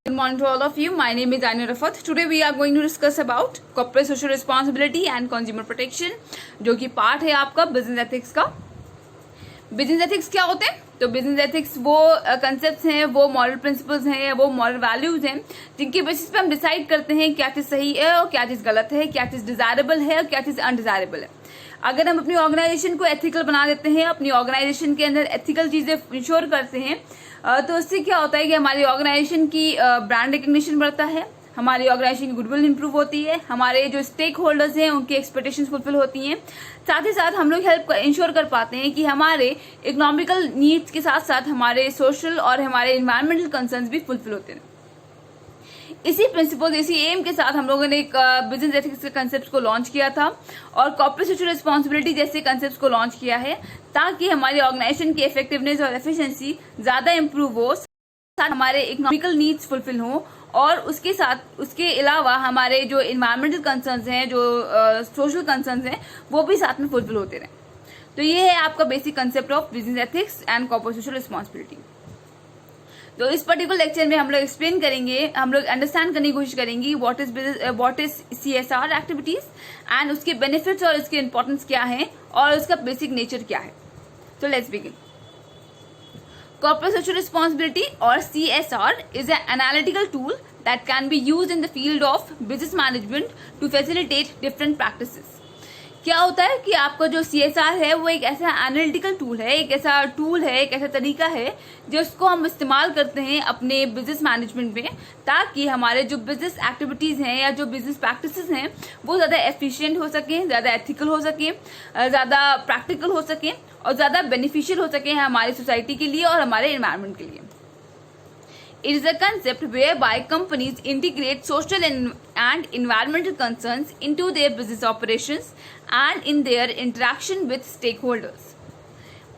Good morning to all of you. My name is Aina Rafat. Today we are going to discuss about corporate social responsibility and consumer protection, जो कि part है आपका business ethics का। Business ethics क्या होते हैं? तो business ethics वो कंसेप्ट्स हैं, वो मॉरल प्रिंसिपल्स हैं, वो मॉरल वैल्यूज हैं, जिनके बेसिस पे हम डिसाइड करते हैं क्या चीज सही है और क्या चीज गलत है, क्या चीज डिजायरेबल है और क्या चीज अनडिजायरेबल है। अगर हम अपनी ऑर्गेनाइजेशन को एथिकल बना देते हैं, अपनी ऑर्गेनाइजेशन के अंदर एथिकल चीजें इंश्योर करते हैं, तो उससे क्या होता है कि हमारी ऑर्गेनाइजेशन की ब्रांड रिकग्निशन बढ़ता है, हमारी ऑर्गेनाइजेशन की गुडविल इंप्रूव होती है, हमारे जो स्टेक होल्डर्स हैं उनकी एक्सपेक्टेशंस फुलफिल होती हैं। साथ ही साथ हम लोग हेल्प इंश्योर कर पाते हैं कि हमारे इकोनॉमिकल नीड्स के साथ साथ हमारे सोशल और हमारे इन्वायरमेंटल कंसर्न्स भी फुलफिल होते हैं। इसी प्रिंसिपल, इसी एम के साथ हम लोगों ने एक बिजनेस एथिक्स के कंसेप्ट को लॉन्च किया था और कॉर्पोरेट सोशल रिस्पॉन्सिबिलिटी जैसे कंसेप्ट को लॉन्च किया है, ताकि हमारी ऑर्गेनाइजेशन की इफेक्टिवनेस और एफिशिएंसी ज्यादा इंप्रूव हो, साथ हमारे इकोनॉमिकल नीड्स फुलफिल हो और उसके अलावा हमारे जो इन्वायरमेंटल कंसर्न्स हैं, जो सोशल कंसर्न्स हैं, वो भी साथ में फुलफिल होते रहे। तो ये है आपका basic concept of business ethics and corporate social responsibility. तो इस पर्टिकुलर लेक्चर में हम लोग एक्सप्लेन करेंगे, हम लोग अंडरस्टैंड करने की कोशिश करेंगे what is CSR activities and उसके बेनिफिट्स और उसके इंपॉर्टेंस क्या है और उसका बेसिक नेचर क्या है। तो let's begin. Corporate social responsibility or CSR is an analytical tool that can be used in the field of business management to facilitate different practices. क्या होता है कि आपका जो CSR है वो एक ऐसा एनालिटिकल टूल है, एक ऐसा तरीका है जिसको हम इस्तेमाल करते हैं अपने बिजनेस मैनेजमेंट में, ताकि हमारे जो बिजनेस एक्टिविटीज हैं या जो बिजनेस प्रैक्टिसेस हैं वो ज्यादा एफिशिएंट हो सके, ज्यादा एथिकल हो सके, ज्यादा प्रैक्टिकल हो सके और ज्यादा बेनिफिशियल हो सके हमारी सोसाइटी के लिए और हमारे एनवायरमेंट के लिए। It is a concept whereby companies integrate social and environmental concerns into their business operations and in their interaction with stakeholders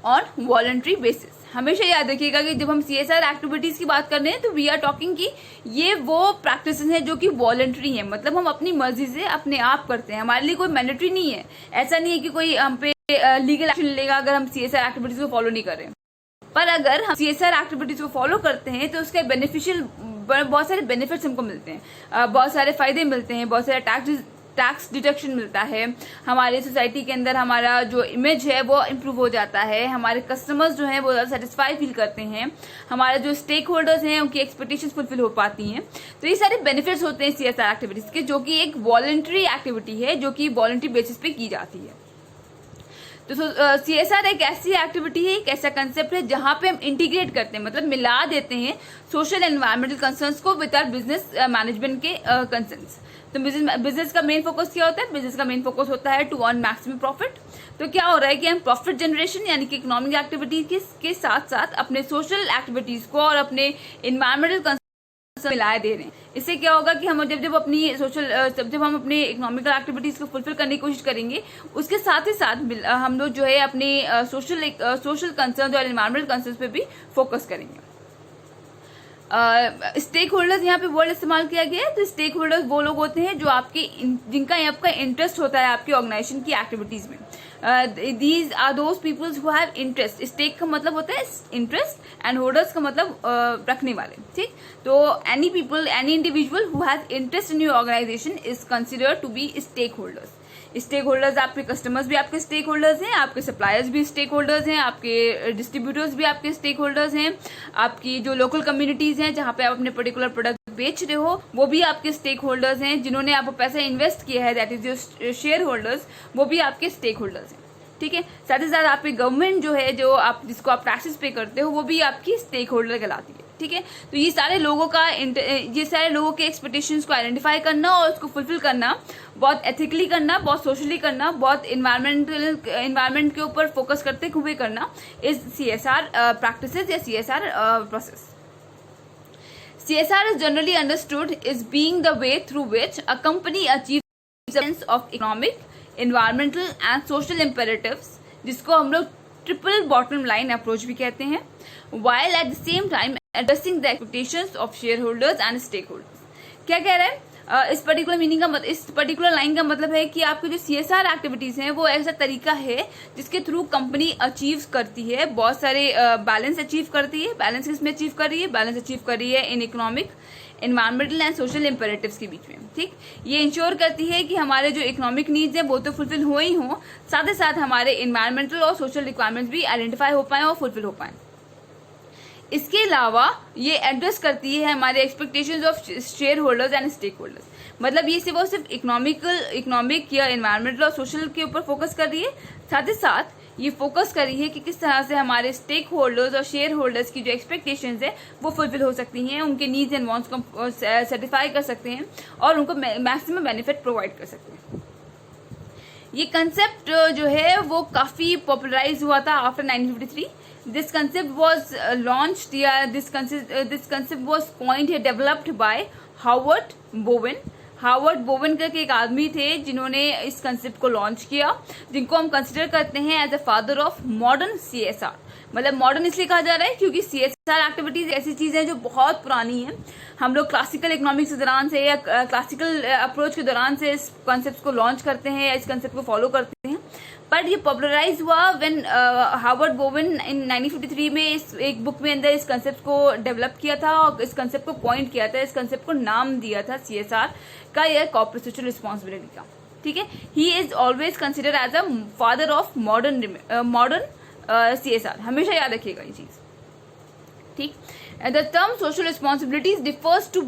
on voluntary basis. हमेशा याद रखिएगा कि जब हम CSR एक्टिविटीज की बात कर रहे हैं तो वी आर टॉकिंग कि ये वो प्रैक्टिसेस हैं जो कि वॉलंटरी हैं, मतलब हम अपनी मर्जी से अपने आप करते हैं, हमारे लिए कोई मैंडेटरी नहीं है। ऐसा नहीं है कि कोई हम पे लीगल एक्शन लेगा अगर हम CSR एक्टिविटीज को फॉलो नहीं कर रहे हैं। पर अगर हम CSR एक्टिविटीज को फॉलो करते हैं तो उसके बेनिफिशियल बहुत सारे बेनिफिट्स हमको मिलते हैं, बहुत सारे फायदे मिलते हैं, बहुत सारे टैक्स डिडक्शन मिलता है, हमारी सोसाइटी के अंदर हमारा जो इमेज है वो इम्प्रूव हो जाता है, हमारे कस्टमर्स जो हैं वो ज्यादा सेटिस्फाई फील करते हैं, हमारे जो स्टेक होल्डर्स हैं उनकी एक्सपेक्टेशंस फुलफिल हो पाती हैं। तो ये सारे बेनिफिट्स होते हैं CSR एक्टिविटीज के, जो कि एक वॉलंटरी एक्टिविटी है, जो कि वॉलंटरी बेसिस पे की जाती है। तो CSR एक ऐसी एक्टिविटी है, एक ऐसा कंसेप्ट है जहां पे हम इंटीग्रेट करते हैं, मतलब मिला देते हैं सोशल एनवायरमेंटल कंसर्न्स को विद आवर बिजनेस मैनेजमेंट के कंसर्न्स। तो बिजनेस का मेन फोकस क्या होता है? बिजनेस का मेन फोकस होता है टू अर्न मैक्सिमम प्रॉफिट। तो क्या हो रहा है कि हम प्रॉफिट जनरेशन यानी कि इकोनॉमिक एक्टिविटीज के साथ साथ अपने सोशल एक्टिविटीज को और अपने इन्वायरमेंटल मिलाए दे रहे हैं। इससे क्या होगा कि हम जब हम अपनी इकोनॉमिकल एक्टिविटीज को फुलफिल करने की कोशिश करेंगे, उसके साथ ही साथ हम लोग जो है अपने सोशल कंसर्न और एनवायरमेंटल कंसर्न पे भी फोकस करेंगे। स्टेक होल्डर्स यहाँ पे वर्ड इस्तेमाल किया गया है। तो स्टेक होल्डर्स वो लोग होते हैं जो जिनका आपका इंटरेस्ट होता है आपकी ऑर्गेनाइजेशन की एक्टिविटीज में। These are those peoples who have interest. Stake का मतलब होता है इंटरेस्ट एंड होल्डर्स का मतलब रखने वाले, ठीक। तो any individual who has interest in your organization is considered to be stakeholders. Stakeholders आपके कस्टमर्स भी आपके स्टेक होल्डर्स हैं, आपके सप्लायर्स भी स्टेक होल्डर्स हैं, आपके डिस्ट्रीब्यूटर्स भी आपके स्टेक होल्डर्स हैं, आपकी जो लोकल कम्युनिटीज हैं जहां पे आप अपने पर्टिकुलर प्रोडक्ट बेच रहे हो वो भी आपके स्टेक होल्डर्स हैं, जिन्होंने आपको पैसा इन्वेस्ट किया है, that is your share holders, वो भी आपके स्टेक होल्डर्स हैं, ठीक है। साथ ही साथ आपकी गवर्नमेंट जो है, जिसको आप टैक्सेस पे करते हो, वो भी आपकी स्टेक होल्डर कहलाती है, ठीक है। तो ये सारे लोगों के एक्सपेक्टेशंस को आइडेंटिफाई करना और उसको फुलफिल करना, बहुत एथिकली करना, बहुत सोशली करना, बहुत इन्वायरमेंट के ऊपर फोकस करते हुए करना इज CSR प्रैक्टिसेस या CSR process. CSR is generally understood as being the way through which a company achieves sense of economic, environmental and social imperatives, जिसको हम लोग ट्रिपल बॉटम लाइन अप्रोच भी कहते हैं, while at the same time addressing the expectations of shareholders and stakeholders। क्या कह रहे हैं? इस पर्टिकुलर लाइन का मतलब है कि आपकी जो CSR एक्टिविटीज हैं वो ऐसा तरीका है जिसके थ्रू कंपनी अचीव करती है बहुत सारे बैलेंस अचीव करती है। बैलेंस किसमें अचीव कर रही है? बैलेंस अचीव कर रही है in economic, environmental and social imperatives के बीच में। ठीक, ये इंश्योर करती है कि हमारे जो इकोनॉमिक नीड्स हैं वो तो फुलफिल हो ही हो, साथ ही साथ हमारे एनवायरमेंटल और सोशल रिक्वायरमेंट्स भी आइडेंटिफाई हो पाए और फुलफिल हो पाए। इसके अलावा ये एड्रेस करती है हमारे expectations of shareholders and stakeholders. मतलब ये सिर्फ इकोनॉमिक या एनवायरमेंटल और सोशल के ऊपर फोकस कर रही है, साथ ही साथ ये फोकस कर रही है कि किस तरह से हमारे स्टेक होल्डर्स और शेयर होल्डर्स की जो एक्सपेक्टेशंस है वो फुलफिल हो सकती हैं, उनके नीड्स एंड वांट्स को सेटिस्फाई कर सकते हैं और उनको मैक्सिमम बेनिफिट प्रोवाइड कर सकते हैं। ये कंसेप्ट जो है वो काफी पॉपुलराइज हुआ था after 1953। This concept was launched या दिस कंसेप्ट वाज कॉइन्ड या developed by Howard Bowen. Howard Bowen करके एक आदमी थे जिन्होंने इस कंसेप्ट को लॉन्च किया, जिनको हम कंसिडर करते हैं as a father of modern CSR. मतलब मॉडर्न इसलिए कहा जा रहा है क्योंकि सीएसआर एक्टिविटीज ऐसी चीजें हैं जो बहुत पुरानी हैं। हम लोग क्लासिकल इकोनॉमिक्स के दौरान से या क्लासिकल अप्रोच के दौरान से इस कंसेप्ट को लॉन्च करते हैं या इस कंसेप्ट को फॉलो करते हैं, पर ये पॉपुलराइज हुआ व्हेन हावर्ड बोवेन इन 1953 में इस एक बुक में अंदर इस कंसेप्ट को डेवलप किया था और इस कंसेप्ट को पॉइंट किया था, इस कंसेप्ट को नाम दिया था सीएसआर का या कॉर्पोरेट सोशल रिस्पॉन्सिबिलिटी का। ठीक है, he is always considered as a father of modern CSR, हमेशा याद रखिएगा ये चीज। ठीक, the term social responsibilities differs to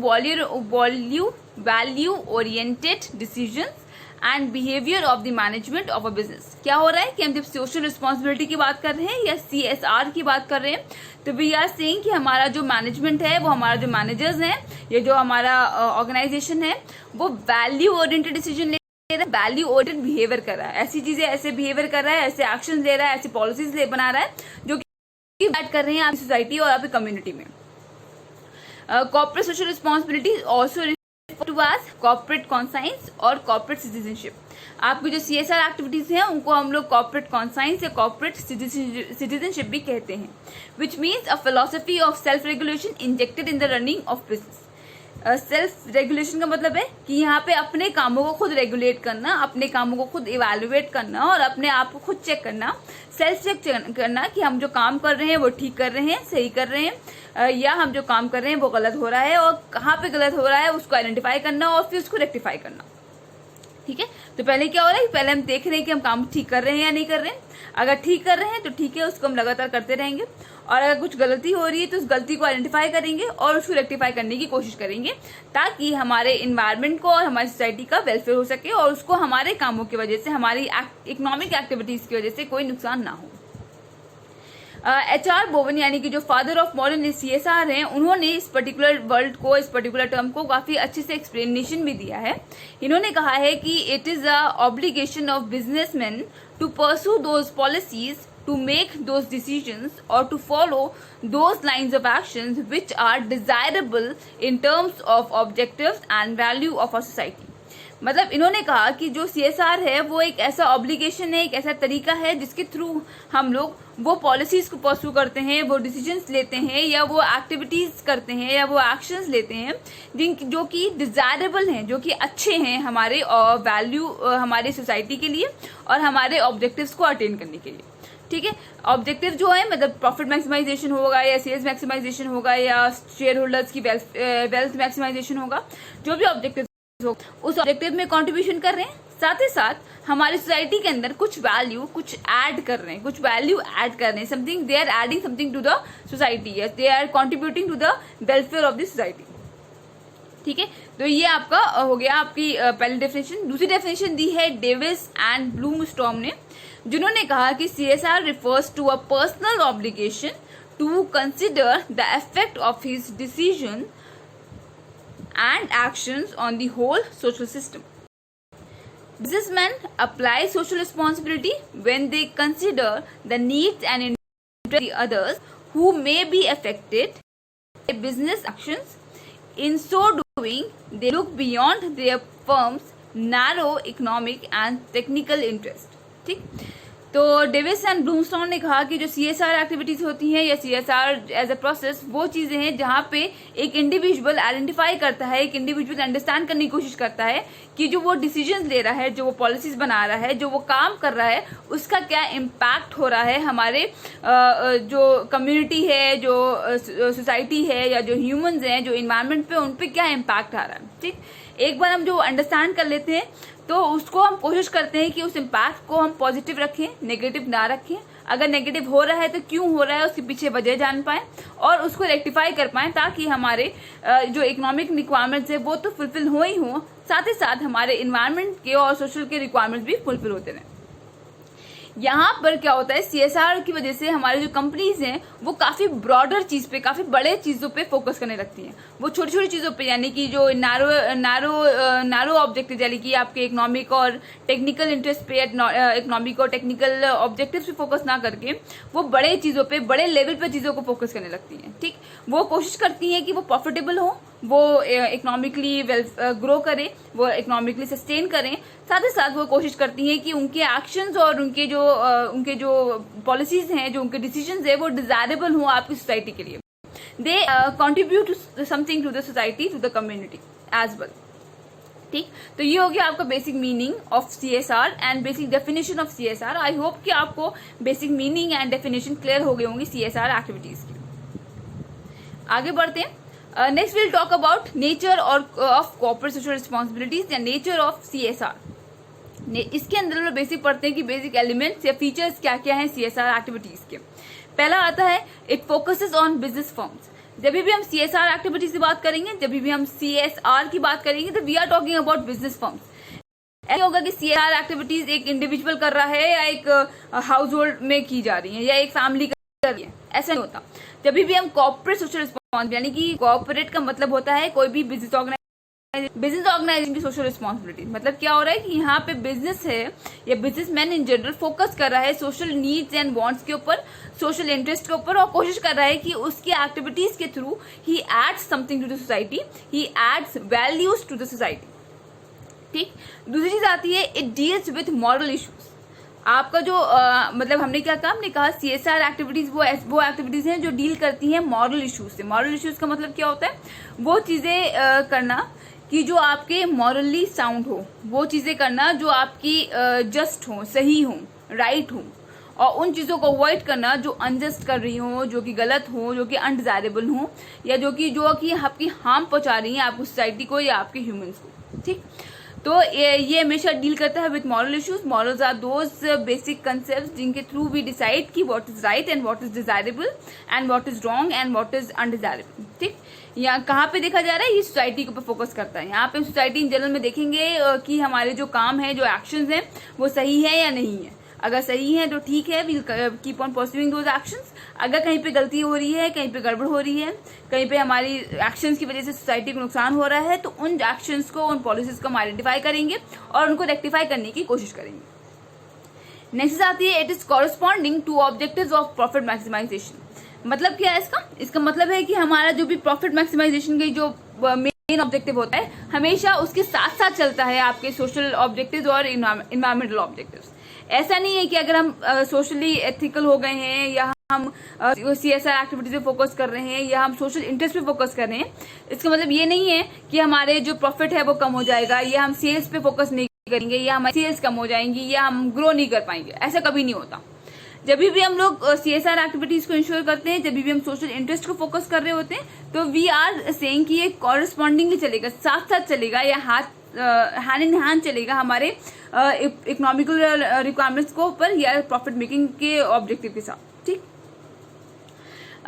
value oriented decisions and behaviour of the management of a business. क्या हो रहा है कि हम जब सोशल रिस्पॉन्सिबिलिटी की बात कर रहे हैं या सीएसआर की बात कर रहे हैं तो वी आर सेइंग कि हमारा जो मैनेजमेंट है, वो हमारा जो मैनेजर्स हैं, ये जो हमारा ऑर्गेनाइजेशन है, वो वैल्यू ओरिएंटेड डिसीजन ले रहा है, वैल्यू ओरिएंटेड बिहेवियर कर रहा है, ऐसी चीजें ऐसे बिहेवियर कर रहा है, ऐसे एक्शन ले रहा है, ऐसी पॉलिसीज बना रहा है जो कि बैट कर रहे हैं आपकी सोसाइटी और आपकी कम्युनिटी में। Corporate social responsibility also to as corporate conscience और कॉर्पोरेट सिटीजनशिप। आपकी जो सीएसआर एक्टिविटीज हैं उनको हम लोग कॉर्पोरेट कॉन्साइंस या कॉर्पोरेट सिटीजनशिप भी कहते हैं, which means a philosophy of self regulation injected in the running of business. Self regulation का मतलब है कि यहाँ पे अपने कामों को खुद रेगुलेट करना, अपने कामों को खुद इवेलुएट करना और अपने आप को खुद चेक करना, सेल्फ चेक करना कि हम जो काम कर रहे हैं वो ठीक कर रहे हैं, सही कर रहे हैं, या हम जो काम कर रहे हैं वो गलत हो रहा है और कहाँ पे गलत हो रहा है उसको आइडेंटिफाई करना और फिर उसको रेक्टिफाई करना। ठीक है, तो पहले क्या हो रहा है, पहले हम देख रहे हैं कि हम काम ठीक कर रहे हैं या नहीं कर रहे हैं। अगर ठीक कर रहे हैं तो ठीक है, उसको हम लगातार करते रहेंगे, और अगर कुछ गलती हो रही है तो उस गलती को आइडेंटिफाई करेंगे और उसको रेक्टिफाई करने की कोशिश करेंगे, ताकि हमारे इन्वायरमेंट को और हमारी सोसाइटी का वेलफेयर हो सके और उसको हमारे कामों की वजह से, हमारी इकोनॉमिक एक्टिविटीज की वजह से कोई नुकसान ना हो। HR बोवेन यानी कि जो फादर ऑफ मॉडर्न सीएसआर हैं, उन्होंने इस पर्टिकुलर वर्ड को, इस पर्टिकुलर टर्म को काफी अच्छे से एक्सप्लेनेशन भी दिया है। इन्होंने कहा है कि it is a obligation of businessman to pursue those policies, to make those decisions or to follow those lines of actions which are desirable in terms of objectives and value of our society। मतलब इन्होंने कहा कि जो CSR है वो एक ऐसा obligation है, एक ऐसा तरीका है जिसके थ्रू हम लोग वो पॉलिसीज को परस्यू करते हैं, वो डिसीजंस लेते हैं या वो एक्टिविटीज करते हैं या वो एक्शंस लेते हैं जो कि डिजायरेबल हैं, जो कि अच्छे हैं हमारे वैल्यू, हमारी सोसाइटी के लिए और हमारे ऑब्जेक्टिव्स को अटेन करने के लिए। ठीक है, ऑब्जेक्टिव जो है मतलब प्रॉफिट मैक्सिमाइजेशन होगा या सेल्स मैक्सिमाइजेशन होगा या शेयर होल्डर्स की वेल्थ मैक्सिमाइजेशन होगा, जो भी ऑब्जेक्टिव हो उस ऑब्जेक्टिव में कंट्रीब्यूशन कर रहे हैं, साथ ही साथ हमारी सोसाइटी के अंदर कुछ वैल्यू, कुछ ऐड कर रहे हैं, कुछ वैल्यू ऐड कर रहे हैं, something they are adding something to the society, they are contributing to the welfare of the society. ठीक है, तो ये आपका हो गया आपकी पहली डेफिनेशन। दूसरी डेफिनेशन दी है डेविस एंड ब्लूमस्टॉर्म ने, जिन्होंने कहा कि CSR refers to a personal obligation to consider the effect of his decision and actions on the whole social system. Businessmen apply social responsibility when they consider the needs and interests of the others who may be affected by business actions. In so doing, they look beyond their firm's narrow economic and technical interest. ठीक, तो Davis and ब्लूमस्टोन ने कहा कि जो CSR activities होती हैं या CSR as a process वो चीजें हैं जहाँ पे एक इंडिविजुअल आइडेंटिफाई करता है, एक इंडिविजुअल अंडरस्टैंड करने की कोशिश करता है कि जो वो डिसीजन ले रहा है, जो वो पॉलिसीज बना रहा है, जो वो काम कर रहा है, उसका क्या इम्पैक्ट हो रहा है हमारे जो कम्युनिटी है, जो सोसाइटी है या जो ह्यूमंस हैं, जो इन्वायरमेंट पे, उन पे क्या इम्पैक्ट आ रहा है। ठीक, एक बार हम जो अंडरस्टैंड कर लेते हैं तो उसको हम कोशिश करते हैं कि उस इम्पैक्ट को हम पॉजिटिव रखें, नेगेटिव ना रखें। अगर नेगेटिव हो रहा है तो क्यों हो रहा है, उसके पीछे वजह जान पाएं और उसको रेक्टिफाई कर पाएं, ताकि हमारे जो इकोनॉमिक रिक्वायरमेंट्स है वो तो फुलफिल हो ही हो, साथ ही साथ हमारे इन्वायरमेंट के और सोशल के रिक्वायरमेंट्स भी फुलफिल होते रहें। यहाँ पर क्या होता है, CSR की वजह से हमारी जो कंपनीज हैं वो काफी ब्रॉडर चीज पे, काफी बड़े चीजों पे फोकस करने लगती हैं। वो छोटी छोटी चीजों पे, यानी कि जो नारो ऑब्जेक्टिव, यानी कि आपके इकोनॉमिक और टेक्निकल इंटरेस्ट पे, इकोनॉमिक और टेक्निकल ऑब्जेक्टिव पे फोकस ना करके वो बड़े चीजों पे, बड़े लेवल पे चीजों को फोकस करने लगती हैं। ठीक, वो कोशिश करती हैं कि वो प्रॉफिटेबल हो, वो इकोनॉमिकली ग्रो करे, वो इकोनॉमिकली सस्टेन करें। साथ ही साथ वो कोशिश करती हैं कि उनके एक्शंस और उनके जो पॉलिसीज हैं, जो उनके डिसीजंस है, वो डिजायरेबल हो आपकी सोसाइटी के लिए। They contribute something to the society, to the community as well. ठीक, तो ये हो गया आपका basic meaning of CSR and basic definition of CSR। I hope कि आपको basic meaning and definition clear हो गए होंगे CSR एक्टिविटीज की। आगे बढ़ते हैं। Next will talk about nature और ऑफ कॉर्पोरेट सोशल रिस्पॉन्सिबिलिटीज या नेचर ऑफ CSR। इसके अंदर हम लोग बेसिक पढ़ते हैं कि बेसिक एलिमेंट्स या फीचर्स क्या क्या हैं CSR एक्टिविटीज के। पहला आता है, it focuses on business firms. जब भी हम CSR एक्टिविटीज की बात करेंगे, जब भी हम CSR की बात करेंगे, तो we are talking about business firms. ऐसा होगा कि CSR एक्टिविटीज एक इंडिविजुअल कर रहा है या एक हाउस होल्ड में की जा रही है या एक फैमिली कर रही है, ऐसा नहीं होता। जब भी हम कॉर्पोरेट सोशल रिस्पॉन्सिबिलिटी, यानी कि कॉर्पोरेट का मतलब होता है कोई भी बिजनेस ऑर्गेनाइजेशन की सोशल रिस्पॉन्सिबिलिटी। मतलब क्या हो रहा है कि यहाँ पे बिजनेस है या बिजनेसमैन इन जनरल फोकस कर रहा है सोशल नीड्स एंड वांट्स के ऊपर, सोशल इंटरेस्ट के ऊपर, और कोशिश कर रहा है कि उसकी एक्टिविटीज के थ्रू ही adds something to the society, he adds values to the society. ठीक, दूसरी चीज आती है, it deals with moral issues. आपका जो मतलब हमने क्या कहा, हमने कहा CSR एक्टिविटीज वो एक्टिविटीज हैं जो डील करती हैं मॉरल इश्यूज से। मॉरल इश्यूज का मतलब क्या होता है, वो चीजें करना कि जो आपके मॉरली साउंड हो, वो चीजें करना जो आपकी जस्ट हो, सही हो, राइट हो, और उन चीजों को अवॉइड करना जो अनजस्ट कर रही हो, जो कि गलत हो, जो कि अनडिजायरेबल हो, या जो कि आपकी हार्म पहुंचा रही है आपकी सोसाइटी को या आपके ह्यूमंस को। ठीक, तो ये हमेशा डील करता है with moral issues. Morals are those basic concept जिनके थ्रू वी डिसाइड कि what is right and what is desirable and what is wrong and what is undesirable. ठीक, यहाँ कहाँ पे देखा जा रहा है, ये सोसाइटी के ऊपर फोकस करता है। यहाँ पे सोसाइटी इन जनरल में देखेंगे कि हमारे जो काम है, जो एक्शंस हैं, वो सही है या नहीं है। अगर सही है तो ठीक है, we'll keep on pursuing those actions. अगर कहीं पे गलती हो रही है, कहीं पे गड़बड़ हो रही है, कहीं पे हमारी एक्शंस की वजह से सोसाइटी को नुकसान हो रहा है, तो उन एक्शंस को, उन पॉलिसीज को हम आइडेंटिफाई करेंगे और उनको रेक्टिफाई करने की कोशिश करेंगे। नेक्स्ट आती है, it is corresponding to objectives of profit maximisation. मतलब क्या है इसका मतलब है कि हमारा जो भी प्रॉफिट मैक्सिमाइजेशन की जो मेन ऑब्जेक्टिव होता है, हमेशा उसके साथ साथ चलता है आपके सोशल ऑब्जेक्टिव्स और इन्वायरमेंटल ऑब्जेक्टिव्स। ऐसा नहीं है कि अगर हम सोशली एथिकल हो गए हैं या हम CSR एक्टिविटीज पे फोकस कर रहे हैं या हम सोशल इंटरेस्ट पे फोकस कर रहे हैं, इसका मतलब ये नहीं है कि हमारे जो प्रॉफिट है वो कम हो जाएगा, या हम सेल्स पे फोकस नहीं करेंगे, या हमारी सेल्स कम हो जाएंगी, या हम ग्रो नहीं कर पाएंगे। ऐसा कभी नहीं होता। जब भी हम लोग CSR एक्टिविटीज को इंश्योर करते हैं, जब भी हम सोशल इंटरेस्ट को फोकस कर रहे होते हैं, तो वी आर सेइंग कि ये कॉरेस्पॉन्डिंगली चलेगा, साथ साथ चलेगा, या हैंड इन हैंड चलेगा हमारे इकोनॉमिकल रिक्वायरमेंट्स को ऊपर या प्रॉफिट मेकिंग के ऑब्जेक्टिव के साथ। ठीक,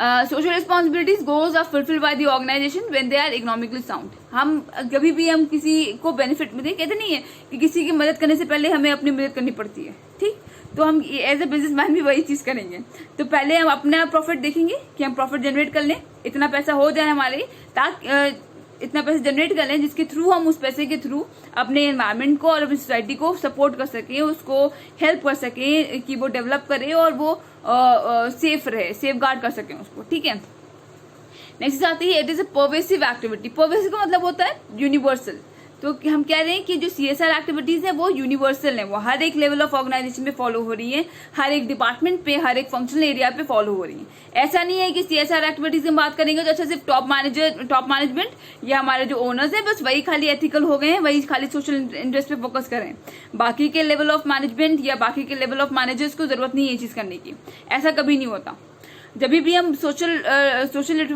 social responsibilities goals are fulfilled by the organisation when they are economically sound. हम कभी भी हम किसी को बेनिफिट में कहते नहीं है कि किसी की मदद करने से पहले हमें अपनी मदद करनी पड़ती है। ठीक, तो हम एज ए बिजनेसमैन भी वही चीज करेंगे। तो पहले हम अपना प्रॉफिट देखेंगे कि हम प्रॉफिट जनरेट कर लें, इतना पैसा हो जाए हमारे, ताकि इतना पैसा जनरेट कर लें जिसके थ्रू हम उस पैसे के थ्रू अपने एनवायरमेंट को और अपनी सोसाइटी को सपोर्ट कर सकें, उसको हेल्प कर सकें कि वो डेवलप करे और वो सेफ रहे, सेफ गार्ड कर सकें उसको। ठीक है, नेक्स्ट आती है, it is a pervasive activity. Pervasive का मतलब होता है यूनिवर्सल। तो हम कह रहे हैं कि जो CSR एक्टिविटीज है वो यूनिवर्सल है, वो हर एक लेवल ऑफ ऑर्गेनाइजेशन पे फॉलो हो रही है, हर एक डिपार्टमेंट पे, हर एक फंक्शनल एरिया पे फॉलो हो रही है। ऐसा नहीं है कि CSR एक्टिविटीज की बात करेंगे तो अच्छा सिर्फ टॉप मैनेजमेंट या हमारे जो ओनर्स हैं बस वही खाली एथिकल हो गए हैं, वही खाली सोशल इंटरेस्ट पे फोकस करें, बाकी के लेवल ऑफ मैनेजमेंट या बाकी के लेवल ऑफ मैनेजर्स को जरूरत नहीं है ये चीज करने की। ऐसा कभी नहीं होता। जब भी हम सोशल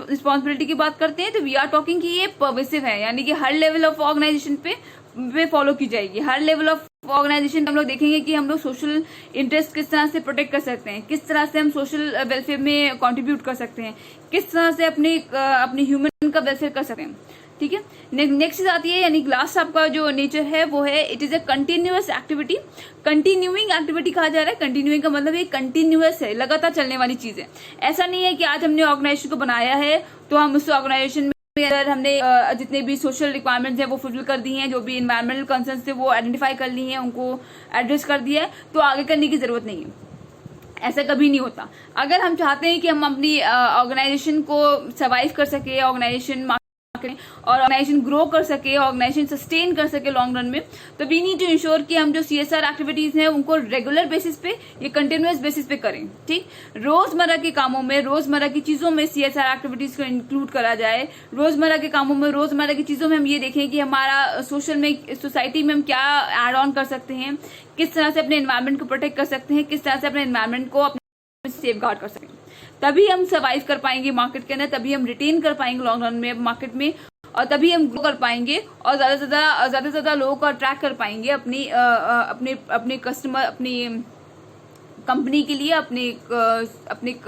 रिस्पॉन्सिबिलिटी की बात करते हैं तो वी आर टॉकिंग कि ये परवेसिव है, यानी कि हर लेवल ऑफ ऑर्गेनाइजेशन पे फॉलो की जाएगी। हर लेवल ऑफ ऑर्गेनाइजेशन हम लोग देखेंगे कि हम लोग सोशल इंटरेस्ट किस तरह से प्रोटेक्ट कर सकते हैं, किस तरह से हम सोशल वेलफेयर में कंट्रीब्यूट कर सकते हैं, किस तरह से अपने ह्यूमन का वेलफेयर कर सकते हैं। ठीक है, नेक्स्ट चीज आती है, यानी लास्ट आपका जो नेचर है वो है it is a continuous activity. Continuing activity कहा जा रहा है। कंटिन्यूइंग का मतलब ये कंटिन्यूअस है, लगातार चलने वाली चीज है। ऐसा नहीं है कि आज हमने ऑर्गेनाइजेशन को बनाया है तो हम उस ऑर्गेनाइजेशन में अगर हमने जितने भी सोशल रिक्वायरमेंट्स हैं वो फुलफिल कर दी हैं, जो भी इन्वायरमेंटल कंसर्न्स थे वो आइडेंटिफाई कर ली हैं, उनको एड्रेस कर दिया है, तो आगे करने की जरूरत नहीं है। ऐसा कभी नहीं होता। अगर हम चाहते हैं कि हम अपनी ऑर्गेनाइजेशन को सर्वाइव कर सके, ऑर्गेनाइजेशन और ऑर्गेनाइजेशन ग्रो कर सके, ऑर्गेनाइजेशन सस्टेन कर सके लॉन्ग रन में, तो वी नीड टू इंश्योर कि हम जो CSR एक्टिविटीज हैं उनको रेगुलर बेसिस पे या कंटिन्यूअस बेसिस पे करें। ठीक, रोजमर्रा के कामों में, रोजमर्रा की चीजों में CSR एक्टिविटीज को इंक्लूड करा जाए। रोजमर्रा के कामों में, रोजमर्रा की चीजों में हम ये देखें कि हमारा सोसाइटी में हम क्या एड ऑन कर सकते हैं, किस तरह से अपने एनवायरमेंट को प्रोटेक्ट कर सकते हैं, किस तरह से अपने एनवायरमेंट को अपने सेफ गार्ड कर सकते हैं। तभी हम सर्वाइव कर पाएंगे मार्केट के अंदर, तभी हम रिटेन कर पाएंगे लॉन्ग रन में मार्केट में, और तभी हम ग्रो कर पाएंगे और ज्यादा से ज्यादा लोगों को अट्रैक्ट कर पाएंगे अपने कस्टमर, अपनी कंपनी के लिए, अपने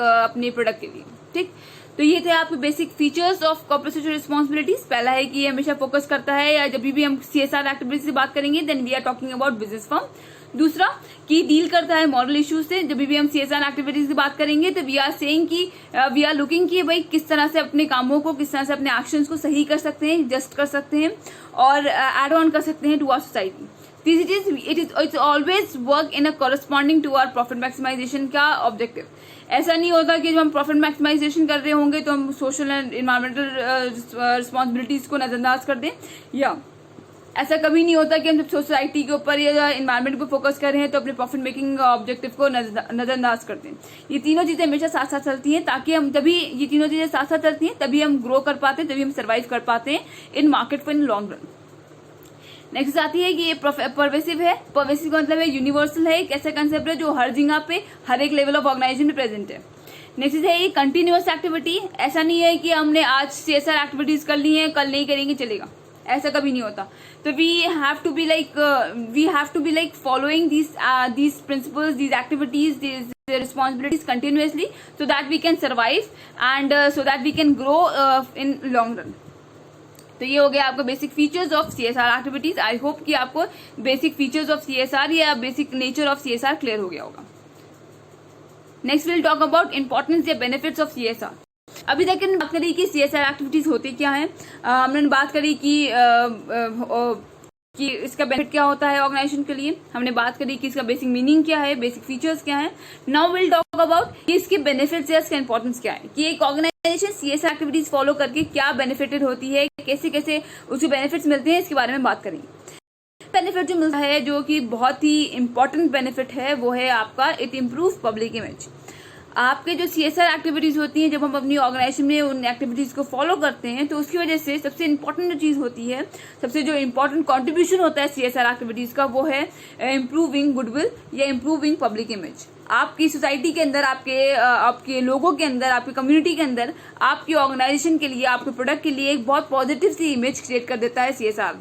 प्रोडक्ट के लिए। ठीक, तो ये थे आपके basic features of corporate social responsibilities. पहला है कि ये हमेशा फोकस करता है, या जब भी हम CSR एक्टिविटीज की बात करेंगे then we are talking about business firm. दूसरा कि डील करता है मॉरल इश्यूज से। जब भी हम CSR एक्टिविटीज की बात करेंगे तो वी आर सेइंग कि वी आर लुकिंग कि भाई किस तरह से अपने कामों को, किस तरह से अपने एक्शंस को सही कर सकते हैं, जस्ट कर सकते हैं और एड ऑन कर सकते हैं टू आवर सोसाइटी। तीसरी चीज it's always work in a corresponding to our profit maximisation का ऑब्जेक्टिव। ऐसा नहीं होगा कि जब हम प्रॉफिट मैक्सिमाइजेशन कर रहे होंगे तो हम सोशल एंड इन्वायरमेंटल रिस्पॉन्सिबिलिटीज को नजरअंदाज कर दें, या ऐसा कभी नहीं होता कि हम जब सोसाइटी के ऊपर या इन्वायरमेंट को फोकस कर रहे हैं तो अपने प्रॉफिट मेकिंग ऑब्जेक्टिव को नजरअंदाज करते हैं। ये तीनों चीजें हमेशा साथ साथ चलती हैं, ताकि हम तभी ये तीनों चीजें साथ साथ चलती हैं तभी हम ग्रो कर पाते हैं, तभी हम सर्वाइव कर पाते हैं इन market for in long run. Next आती है कि ये परवेसिव है। परवेसिव का मतलब है यूनिवर्सल है, एक ऐसा कंसेप्ट है जो हर जगह पे, हर एक लेवल ऑफ ऑर्गेनाइजेशन में प्रेजेंट है। नेक्स्ट है ये कंटिन्यूअस एक्टिविटी। ऐसा नहीं है कि हमने आज CSR एक्टिविटीज कर ली है, कल नहीं करेंगे चलेगा, ऐसा कभी नहीं होता। तो we have to be like following these principles, these activities, these responsibilities continuously so that we can survive and so that we can grow in long run. तो ये हो गया आपका basic features of CSR activities. I hope कि आपको basic features of CSR या basic nature of CSR clear हो गया होगा। Next will talk about importance या बेनिफिट्स ऑफ CSR। अभी तक हमने बात करी कि CSR एक्टिविटीज होती क्या है, हमने बात करी कि इसका बेनिफिट क्या होता है ऑर्गेनाइजेशन के लिए, हमने बात करी कि इसका बेसिक मीनिंग क्या है, बेसिक फीचर्स क्या है। नाउ विल टॉक अबाउट कि इसके बेनिफिट्स या इसका इंपॉर्टेंस क्या है, कि एक ऑर्गेनाइजेशन CSR एक्टिविटीज फॉलो करके क्या बेनिफिटेड होती है, कैसे कैसे उसके बेनिफिट्स मिलते हैं, इसके बारे में बात करेंगे। बेनिफिट जो मिलता है, जो कि बहुत ही इंपॉर्टेंट बेनिफिट है, वो है आपका इट इम्प्रूव पब्लिक इमेज। आपके जो CSR एक्टिविटीज होती हैं, जब हम अपनी ऑर्गेनाइजेशन में उन एक्टिविटीज को फॉलो करते हैं तो उसकी वजह से सबसे इंपॉर्टेंट जो चीज होती है, सबसे जो इंपॉर्टेंट कंट्रीब्यूशन होता है CSR एक्टिविटीज का, वो है इम्प्रूविंग गुडविल या इम्प्रूविंग पब्लिक इमेज। आपकी सोसाइटी के अंदर, आपके लोगों के अंदर, आपकी कम्युनिटी के अंदर, आपकी ऑर्गेनाइजेशन के लिए, आपके प्रोडक्ट के लिए एक बहुत पॉजिटिव सी इमेज क्रिएट कर देता है CSR।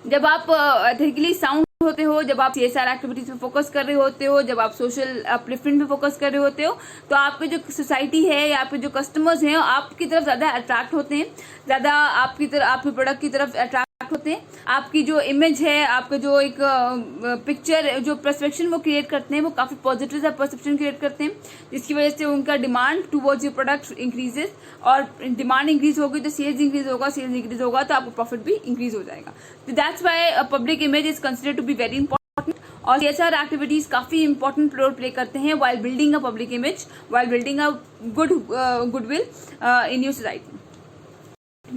जब आप एथिकली साउंड होते हो, जब आप CSR एक्टिविटीज पे फोकस कर रहे होते हो, जब आप सोशल अपलिफ्टमेंट पे फोकस कर रहे होते हो, तो आपके जो सोसाइटी है या आपके जो कस्टमर्स हैं आपकी तरफ ज्यादा अट्रैक्ट होते हैं, ज्यादा आपके प्रोडक्ट की तरफ अट्रैक्ट होते हैं। आपकी जो इमेज है, आपका जो एक पिक्चर, जो परसेप्शन वो क्रिएट करते हैं, वो काफी पॉजिटिव सा परसेप्शन क्रिएट करते हैं, जिसकी वजह से उनका demand towards your product increases, और डिमांड इंक्रीज होगी तो सेल्स इंक्रीज होगा, सेल्स इंक्रीज होगा तो आपको प्रॉफिट भी इंक्रीज हो जाएगा। तो that's why public image is considered to be very important, और CSR एक्टिविटीज काफी इंपॉर्टेंट रोल प्ले करते हैं while building a public image, while building a goodwill in your society.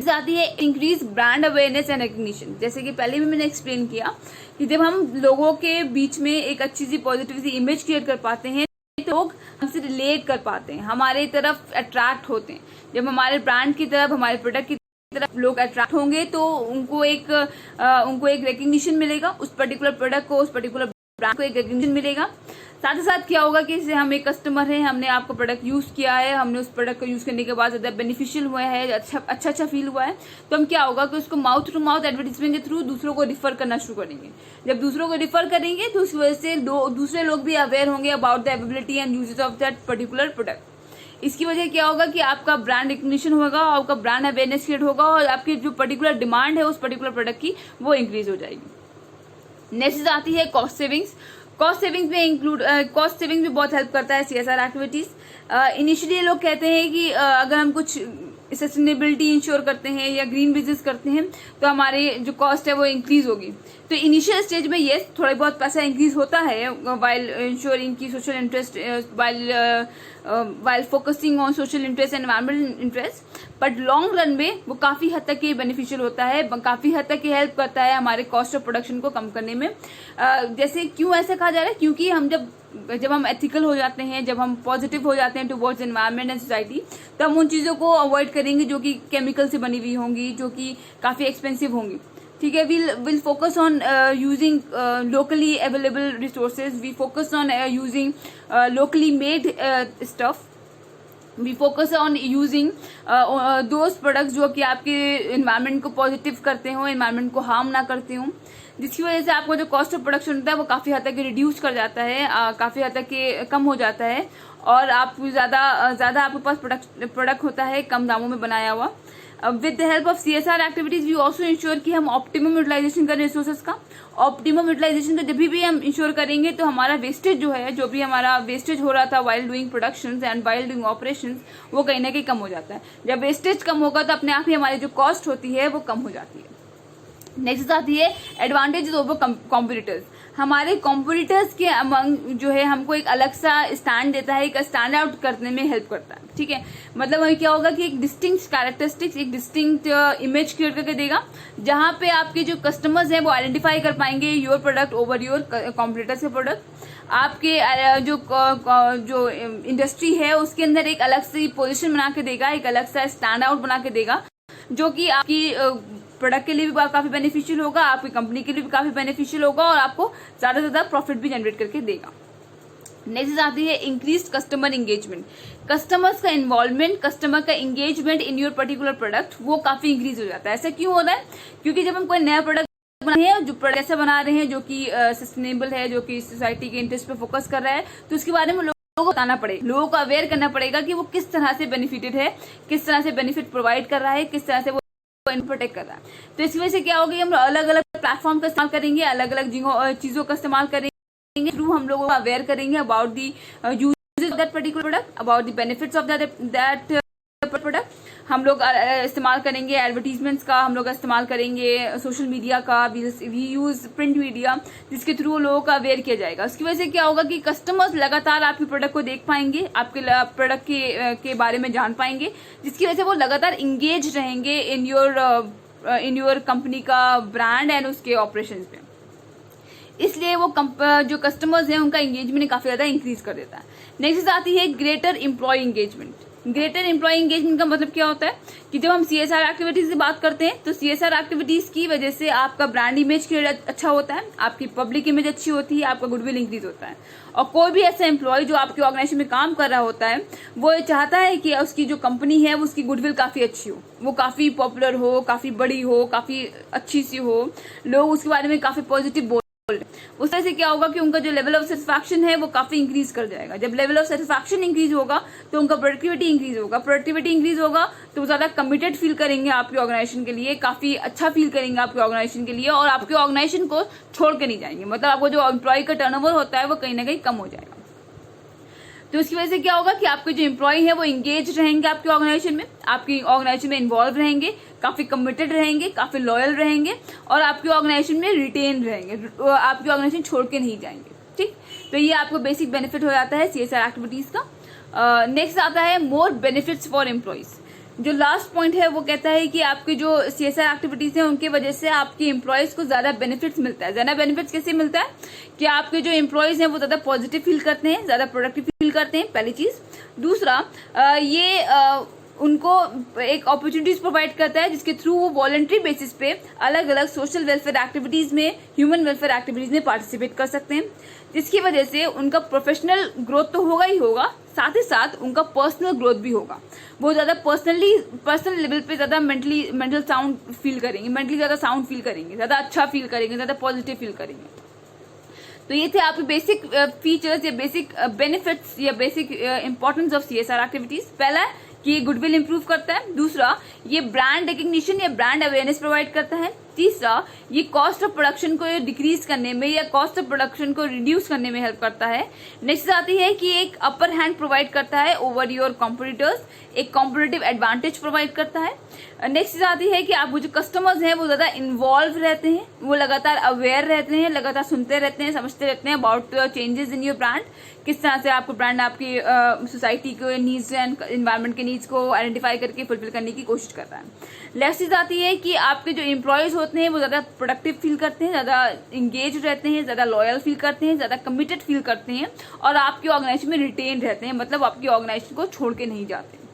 आती है increase brand awareness and recognition. जैसे कि पहले भी मैंने एक्सप्लेन किया कि जब हम लोगों के बीच में एक अच्छी सी पॉजिटिव सी इमेज क्रिएट कर पाते हैं तो लोग हमसे रिलेट कर पाते हैं, हमारे तरफ अट्रैक्ट होते हैं। जब हमारे ब्रांड की तरफ, हमारे प्रोडक्ट की तरफ लोग अट्रैक्ट होंगे तो उनको एक रिकग्निशन मिलेगा, उस पर्टिकुलर प्रोडक्ट को, उस पर्टिकुलर ब्रांड को एक रिकग्निशन मिलेगा। साथ ही साथ क्या होगा कि जैसे हम एक कस्टमर है, हमने आपका प्रोडक्ट यूज किया है, हमने उस प्रोडक्ट को यूज करने के बाद ज्यादा बेनिफिशियल हुआ है, अच्छा फील हुआ है, तो हम क्या होगा कि उसको माउथ टू माउथ एडवर्टीजमेंट के थ्रू दूसरों को रिफर करना शुरू करेंगे। जब दूसरों को रिफर करेंगे तो उसकी वजह से दूसरे लोग भी अवेयर होंगे about the availability and uses of that particular product. इसकी वजह क्या होगा कि आपका ब्रांड रिकग्निशन होगा, आपका ब्रांड अवेयरनेस क्रिएट होगा और आपकी जो पर्टिकुलर डिमांड है उस पर्टिकुलर प्रोडक्ट की वो इंक्रीज हो जाएगी। नेक्स्ट आती है कॉस्ट सेविंग्स। कॉस्ट सेविंग्स में बहुत हेल्प करता है CSR एक्टिविटीज। इनिशियली लोग कहते हैं कि अगर हम कुछ सस्टेनेबिलिटी इंश्योर करते हैं या ग्रीन बिजनेस करते हैं तो हमारे जो कॉस्ट है वो इंक्रीज होगी। तो इनिशियल स्टेज में ये थोड़ा बहुत पैसा इंक्रीज होता है वाइल इंश्योरिंग की social interest, while focusing on social interest and environmental interest, but long run में वो काफी हद तक ये बेनिफिशियल होता है, काफी हद तक ये हेल्प करता है हमारे कॉस्ट ऑफ प्रोडक्शन को कम करने में। जैसे क्यों ऐसा कहा जा रहा है, क्योंकि हम जब हम एथिकल हो जाते हैं, जब हम पॉजिटिव हो जाते हैं टुवर्ड्स एनवायरनमेंट एंड सोसाइटी, तो हम उन चीजों को अवॉइड करेंगे जो कि केमिकल से बनी हुई होंगी, जो कि काफी एक्सपेंसिव होंगी। ठीक है, we'll focus on using locally available resources. We focus on using locally made stuff. We focus on using those products जो कि आपके environment को पॉजिटिव करते हो, environment को हार्म ना करते हो, जिसकी वजह से आपको जो कॉस्ट ऑफ प्रोडक्शन होता है वो काफी हद तक रिड्यूस कर जाता है, काफी हद तक कम हो जाता है और आप ज्यादा आपके पास प्रोडक्ट होता है कम दामों में बनाया हुआ। With the help of CSR activities we also ensure कि हम ऑप्टिमम यूटिलाइजेशन करें रिसोर्सेज का। ऑप्टिमम यूटिलाइजेशन का जब भी हम इंश्योर करेंगे तो हमारा वेस्टेज जो है, जो भी हमारा वेस्टेज हो रहा था while doing productions and while doing operations, वो कहीं ना कहीं कम हो जाता है। जब वेस्टेज कम होगा तो अपने आप ही हमारी जो कॉस्ट होती है वो कम हो जाती है। नेक्स्ट आती है एडवांटेजेस ओवर कॉम्पिटिटर्स। हमारे कॉम्पिटिटर्स के अमंग जो है हमको एक अलग सा स्टैंड देता है, एक स्टैंड आउट करने में हेल्प करता है। ठीक है, मतलब हमें क्या होगा कि एक डिस्टिंक्ट कैरेक्टरिस्टिक्स, एक डिस्टिंक्ट इमेज क्रिएट करके देगा, जहां पे आपके जो कस्टमर्स हैं वो आइडेंटिफाई कर पाएंगे your product over your competitors के प्रोडक्ट। आपके जो इंडस्ट्री है उसके अंदर एक अलग सी पोजिशन बना के देगा, एक अलग सा स्टैंड आउट बना के देगा, जो कि आपकी प्रोडक्ट के लिए भी काफी बेनिफिशियल होगा, आपकी कंपनी के लिए भी काफी बेनिफिशियल होगा और आपको ज्यादा से ज्यादा प्रॉफिट भी जनरेट करके देगा। नेक्स्ट आती है इंक्रीज कस्टमर एंगेजमेंट। कस्टमर्स का इन्वॉल्वमेंट, कस्टमर का engagement in your particular product वो काफी इंक्रीज हो जाता है। ऐसा क्यों हो रहा है, क्योंकि जब हम कोई नया प्रोडक्ट बना रहे हैं, जो प्रोडक्ट ऐसा बना रहे हैं जो कि सस्टेनेबल है, जो कि सोसाइटी के इंटरेस्ट पे फोकस कर रहा है, तो उसके बारे में लोगों को बताना पड़ेगा, लोगों को अवेयर करना पड़ेगा कि वो किस तरह से बेनिफिटेड है, किस तरह से बेनिफिट प्रोवाइड कर रहा है, किस तरह से वो प्रोटेक्ट कर रहा है। तो इस वजह से क्या होगा, हम अलग अलग प्लेटफॉर्म का इस्तेमाल करेंगे, अलग अलग चीजों का इस्तेमाल करेंगे, थ्रू हम लोगों को अवेयर करेंगे about the uses of that particular product, about the benefits of that product. हम लोग इस्तेमाल करेंगे एडवर्टीजमेंट्स का, हम लोग इस्तेमाल करेंगे सोशल मीडिया का, वी यूज प्रिंट मीडिया, जिसके थ्रू लोगों का अवेयर किया जाएगा। उसकी वजह से क्या होगा कि कस्टमर्स लगातार आपके प्रोडक्ट को देख पाएंगे, आपके प्रोडक्ट के बारे में जान पाएंगे, जिसकी वजह से वो लगातार इंगेज रहेंगे इन योर कंपनी का ब्रांड एंड उसके ऑपरेशंस पे। इसलिए वो जो कस्टमर्स हैं उनका एंगेजमेंट काफी ज्यादा इंक्रीज कर देता है। नेक्स्ट आती है greater employ engagement. Greater employ engagement का मतलब क्या होता है कि जब हम CSR एक्टिविटीज की बात करते हैं तो CSR एक्टिविटीज की वजह से आपका ब्रांड इमेज अच्छा होता है, आपकी पब्लिक इमेज अच्छी होती है, आपका गुडविल इंक्रीज होता है। और कोई भी ऐसा एम्प्लॉय जो आपके ऑर्गेनाइजेशन में काम कर रहा होता है वो चाहता है कि उसकी जो कंपनी है उसकी गुडविल काफी अच्छी हो, वो काफी पॉपुलर हो, काफी बड़ी हो, काफी अच्छी सी हो, लोग उसके बारे में काफी पॉजिटिव बोल। उस तरह से क्या होगा कि उनका जो लेवल ऑफ सेटिस्फैक्शन है वो काफी इंक्रीज कर जाएगा। जब लेवल ऑफ सेटिस्फैक्शन इंक्रीज होगा तो उनका प्रोडक्टिविटी इंक्रीज होगा, प्रोडक्टिविटी इंक्रीज होगा तो वो ज्यादा कमिटेड फील करेंगे आपके ऑर्गेनाइजेशन के लिए, काफी अच्छा फील करेंगे आपके ऑर्गेनाइजेशन के लिए और आपके ऑर्गेनाइजेशन को छोड़ के नहीं जाएंगे। मतलब आपको जो एम्प्लॉय का टर्नओवर होता है वो कहीं ना कहीं कम हो जाएगा। तो इसकी वजह से क्या होगा कि आपके जो एम्प्लॉय है वो इंगेज रहेंगे आपके ऑर्गेनाइजेशन में, आपकी ऑर्गेनाइजेशन में इन्वॉल्व रहेंगे, काफी कमिटेड रहेंगे, काफी लॉयल रहेंगे और आपके ऑर्गेनाइजेशन में रिटेन रहेंगे, आपकी ऑर्गेनाइजेशन छोड़ के नहीं जाएंगे। ठीक, तो ये आपको बेसिक बेनिफिट हो जाता है CSR एक्टिविटीज का। नेक्स्ट आता है मोर बेनिफिट्स फॉर एम्प्लॉयज। जो लास्ट पॉइंट है वो कहता है कि आपकी जो CSR एक्टिविटीज है उनकी वजह से आपके एम्प्लॉयज को ज्यादा बेनिफिट्स मिलता है। ज्यादा बेनिफिट्स कैसे मिलता है कि आपके जो एम्प्लॉयज हैं वो ज्यादा पॉजिटिव फील करते हैं, ज्यादा प्रोडक्टिव फील करते हैं, पहली चीज। दूसरा, ये उनको एक अपॉर्चुनिटीज प्रोवाइड करता है जिसके थ्रू वो वॉलंटरी बेसिस पे अलग अलग सोशल वेलफेयर एक्टिविटीज में, ह्यूमन वेलफेयर एक्टिविटीज में पार्टिसिपेट कर सकते हैं, जिसकी वजह से उनका प्रोफेशनल ग्रोथ तो होगा ही होगा, साथ ही साथ उनका पर्सनल ग्रोथ भी होगा। वो ज्यादा पर्सनल लेवल पे ज्यादा मेंटल साउंड फील करेंगे, मेंटली ज्यादा साउंड फील करेंगे, ज्यादा अच्छा फील करेंगे, ज्यादा पॉजिटिव फील करेंगे। तो ये थे आपके बेसिक फीचर्स या बेसिक बेनिफिट्स या basic importance of CSR activities. पहला है कि ये गुडविल इंप्रूव करता है। दूसरा, ये ब्रांड रिकग्निशन या ब्रांड अवेयरनेस प्रोवाइड करता है। तीसरा, ये कॉस्ट ऑफ प्रोडक्शन को डिक्रीज करने में या कॉस्ट ऑफ प्रोडक्शन को रिड्यूस करने में हेल्प करता है। नेक्स्ट आती है कि एक अपर हैंड प्रोवाइड करता है ओवर योर कॉम्पिटिटर्स, एक कॉम्पिटिटिव एडवांटेज प्रोवाइड करता है। नेक्स्ट आती है कि आपको जो कस्टमर्स हैं वो ज्यादा इन्वॉल्व रहते हैं, वो लगातार अवेयर रहते हैं, लगातार सुनते रहते हैं, समझते रहते हैं about changes in your brand, किस तरह से आपको ब्रांड आपकी सोसाइटी के नीड्स एंड एनवायरमेंट के नीड्स को आइडेंटिफाई करके फुलफिल करने की कोशिश कर रहा है। नेक्स्ट चीज आती है कि आपके जो एम्प्लॉयज होते हैं वो ज्यादा प्रोडक्टिव फील करते हैं, ज्यादा इंगेज रहते हैं, ज्यादा लॉयल फील करते हैं, ज्यादा कमिटेड फील करते हैं और आपकी ऑर्गेनाइजेशन में रिटेन रहते हैं, मतलब आपकी ऑर्गेनाइजेशन को छोड़ के नहीं जाते।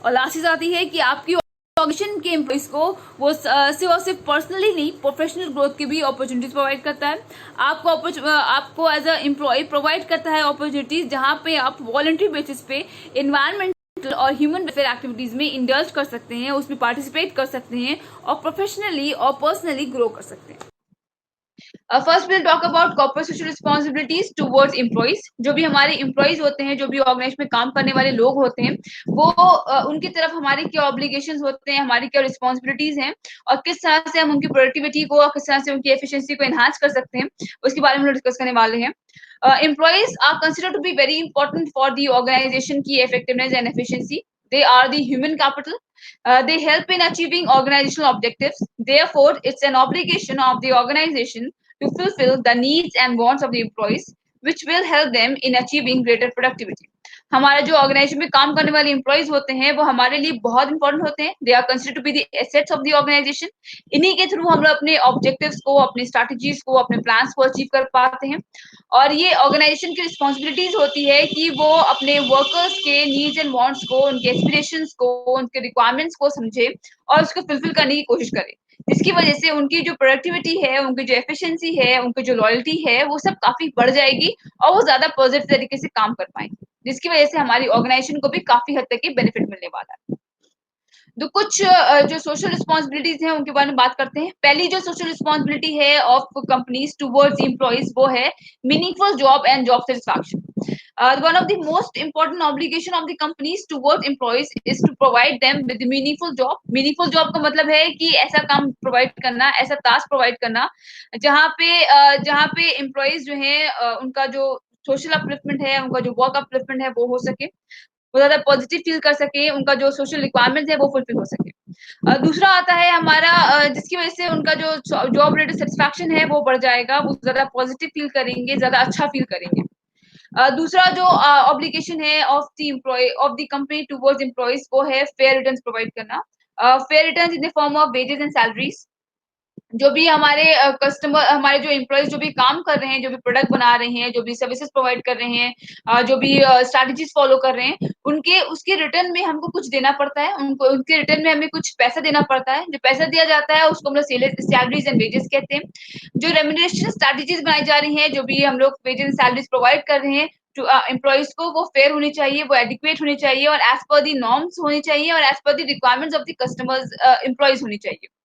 और लास्ट चीज आती है कि आपकी ऑर्गेनाइजेशन के एम्प्लॉइज को वो सिर्फ पर्सनली नहीं, प्रोफेशनल ग्रोथ की भी अपॉर्चुनिटीज प्रोवाइड करता है। आपको एज अ एम्प्लॉय प्रोवाइड करता है अपॉर्चुनिटीज जहां पे आप वॉलंटरी बेसिस पे एनवायरमेंटल और ह्यूमन वेलफेयर एक्टिविटीज में इंडल्ज कर सकते हैं, उसमें पार्टिसिपेट कर सकते हैं और प्रोफेशनली और पर्सनली ग्रो कर सकते हैं। First will talk about corporate social responsibilities towards employees. जो भी हमारे एम्प्लॉइज होते हैं, जो भी ऑर्गेनाइजेशन में काम करने वाले लोग होते हैं, वो उनकी तरफ हमारी क्या ऑब्लिगेशंस होते हैं, हमारी क्या रिस्पॉन्सिबिलिटीज हैं और किस तरह से हम उनकी प्रोडक्टिविटी को, किस तरह से उनकी एफिशिएंसी को एनहांस कर सकते हैं, उसके बारे में हम डिस्कस करने वाले हैं। Employees are considered to be very important for the organization की effectiveness and efficiency. They are the human capital. They help in achieving organizational objectives. Therefore, it's an obligation of the organization to fulfill the needs and wants of the employees, which will help them in achieving greater productivity. हमारा जो organisation में काम करने वाले employees होते हैं वो हमारे लिए बहुत इंपॉर्टेंट होते हैं। They are considered to be the assets of the organisation. इन्हीं के थ्रू हम लोग अपने ऑब्जेक्टिव्स को, अपनी स्ट्रैटेजीज को, अपने प्लान्स को अचीव कर पाते हैं। और ये ऑर्गेनाइजेशन की रिस्पॉन्सिबिलिटीज होती है कि वो अपने वर्कर्स के नीड्स एंड वांट्स को, उनके एस्पिरेशंस को, उनके रिक्वायरमेंट्स को समझे और उसको फुलफिल करने की कोशिश करे, जिसकी वजह से उनकी जो प्रोडक्टिविटी है, उनकी जो एफिशिएंसी है, उनकी जो लॉयल्टी है, वो सब काफी बढ़ जाएगी और वो ज्यादा पॉजिटिव तरीके से काम कर पाएंगे, जिसकी वजह से हमारी ऑर्गेनाइजेशन को भी काफी हद तक बेनिफिट मिलने वाला है। तो कुछ जो सोशल रिस्पॉन्सिबिलिटीज हैं उनके बारे में बात करते हैं। पहली जो सोशल रिस्पॉन्सिबिलिटी है ऑफ कंपनीज टुवर्ड्स एम्प्लॉइज वो है meaningful job and job satisfaction. One of the most important obligation of the companies towards employees is to provide them with meaningful job. Meaningful job का मतलब है कि ऐसा काम provide करना, ऐसा टास्क प्रोवाइड करना जहाँ पे एम्प्लॉइज जो है उनका जो सोशल अपलिफ्टमेंट है, उनका जो वर्क अपलिफ्टमेंट है वो हो सके, वो ज्यादा पॉजिटिव फील कर सके, उनका जो सोशल रिक्वायरमेंट है वो फुलफिल हो सके। दूसरा आता है हमारा जिसकी वजह से उनका जो जॉब रिलेटेड सेटिस्फैक्शन है वो बढ़ जाएगा, वो ज्यादा पॉजिटिव फील करेंगे, ज्यादा अच्छा फील करेंगे। दूसरा जो ऑब्लिगेशन है of the employ of the company towards employees वो है फेयर रिटर्न्स प्रोवाइड करना। Fair returns in the form of wages and salaries. जो भी हमारे कस्टमर, हमारे जो एम्प्लॉइज जो भी काम कर रहे हैं, जो भी प्रोडक्ट बना रहे हैं, जो भी सर्विसेज प्रोवाइड कर रहे हैं, जो भी स्ट्रैटेजीज फॉलो कर रहे हैं, उनके उसके रिटर्न में हमको कुछ देना पड़ता है, उनको उनके रिटर्न में हमें कुछ पैसा देना पड़ता है। जो पैसा दिया जाता है उसको हम लोग सैलरीज एंड वेजेस कहते हैं। जो रेम्यूनरेशन स्ट्रैटेजीज बनाई जा रही हैं, जो भी हम लोग वेजेस एंड सैलरीज प्रोवाइड कर रहे हैं टू एम्प्लॉइज को, वो फेयर होनी चाहिए, वो एडिक्वेट होनी चाहिए और एज पर दी नॉर्म्स होनी चाहिए और as per the requirements of the customers employees होनी चाहिए।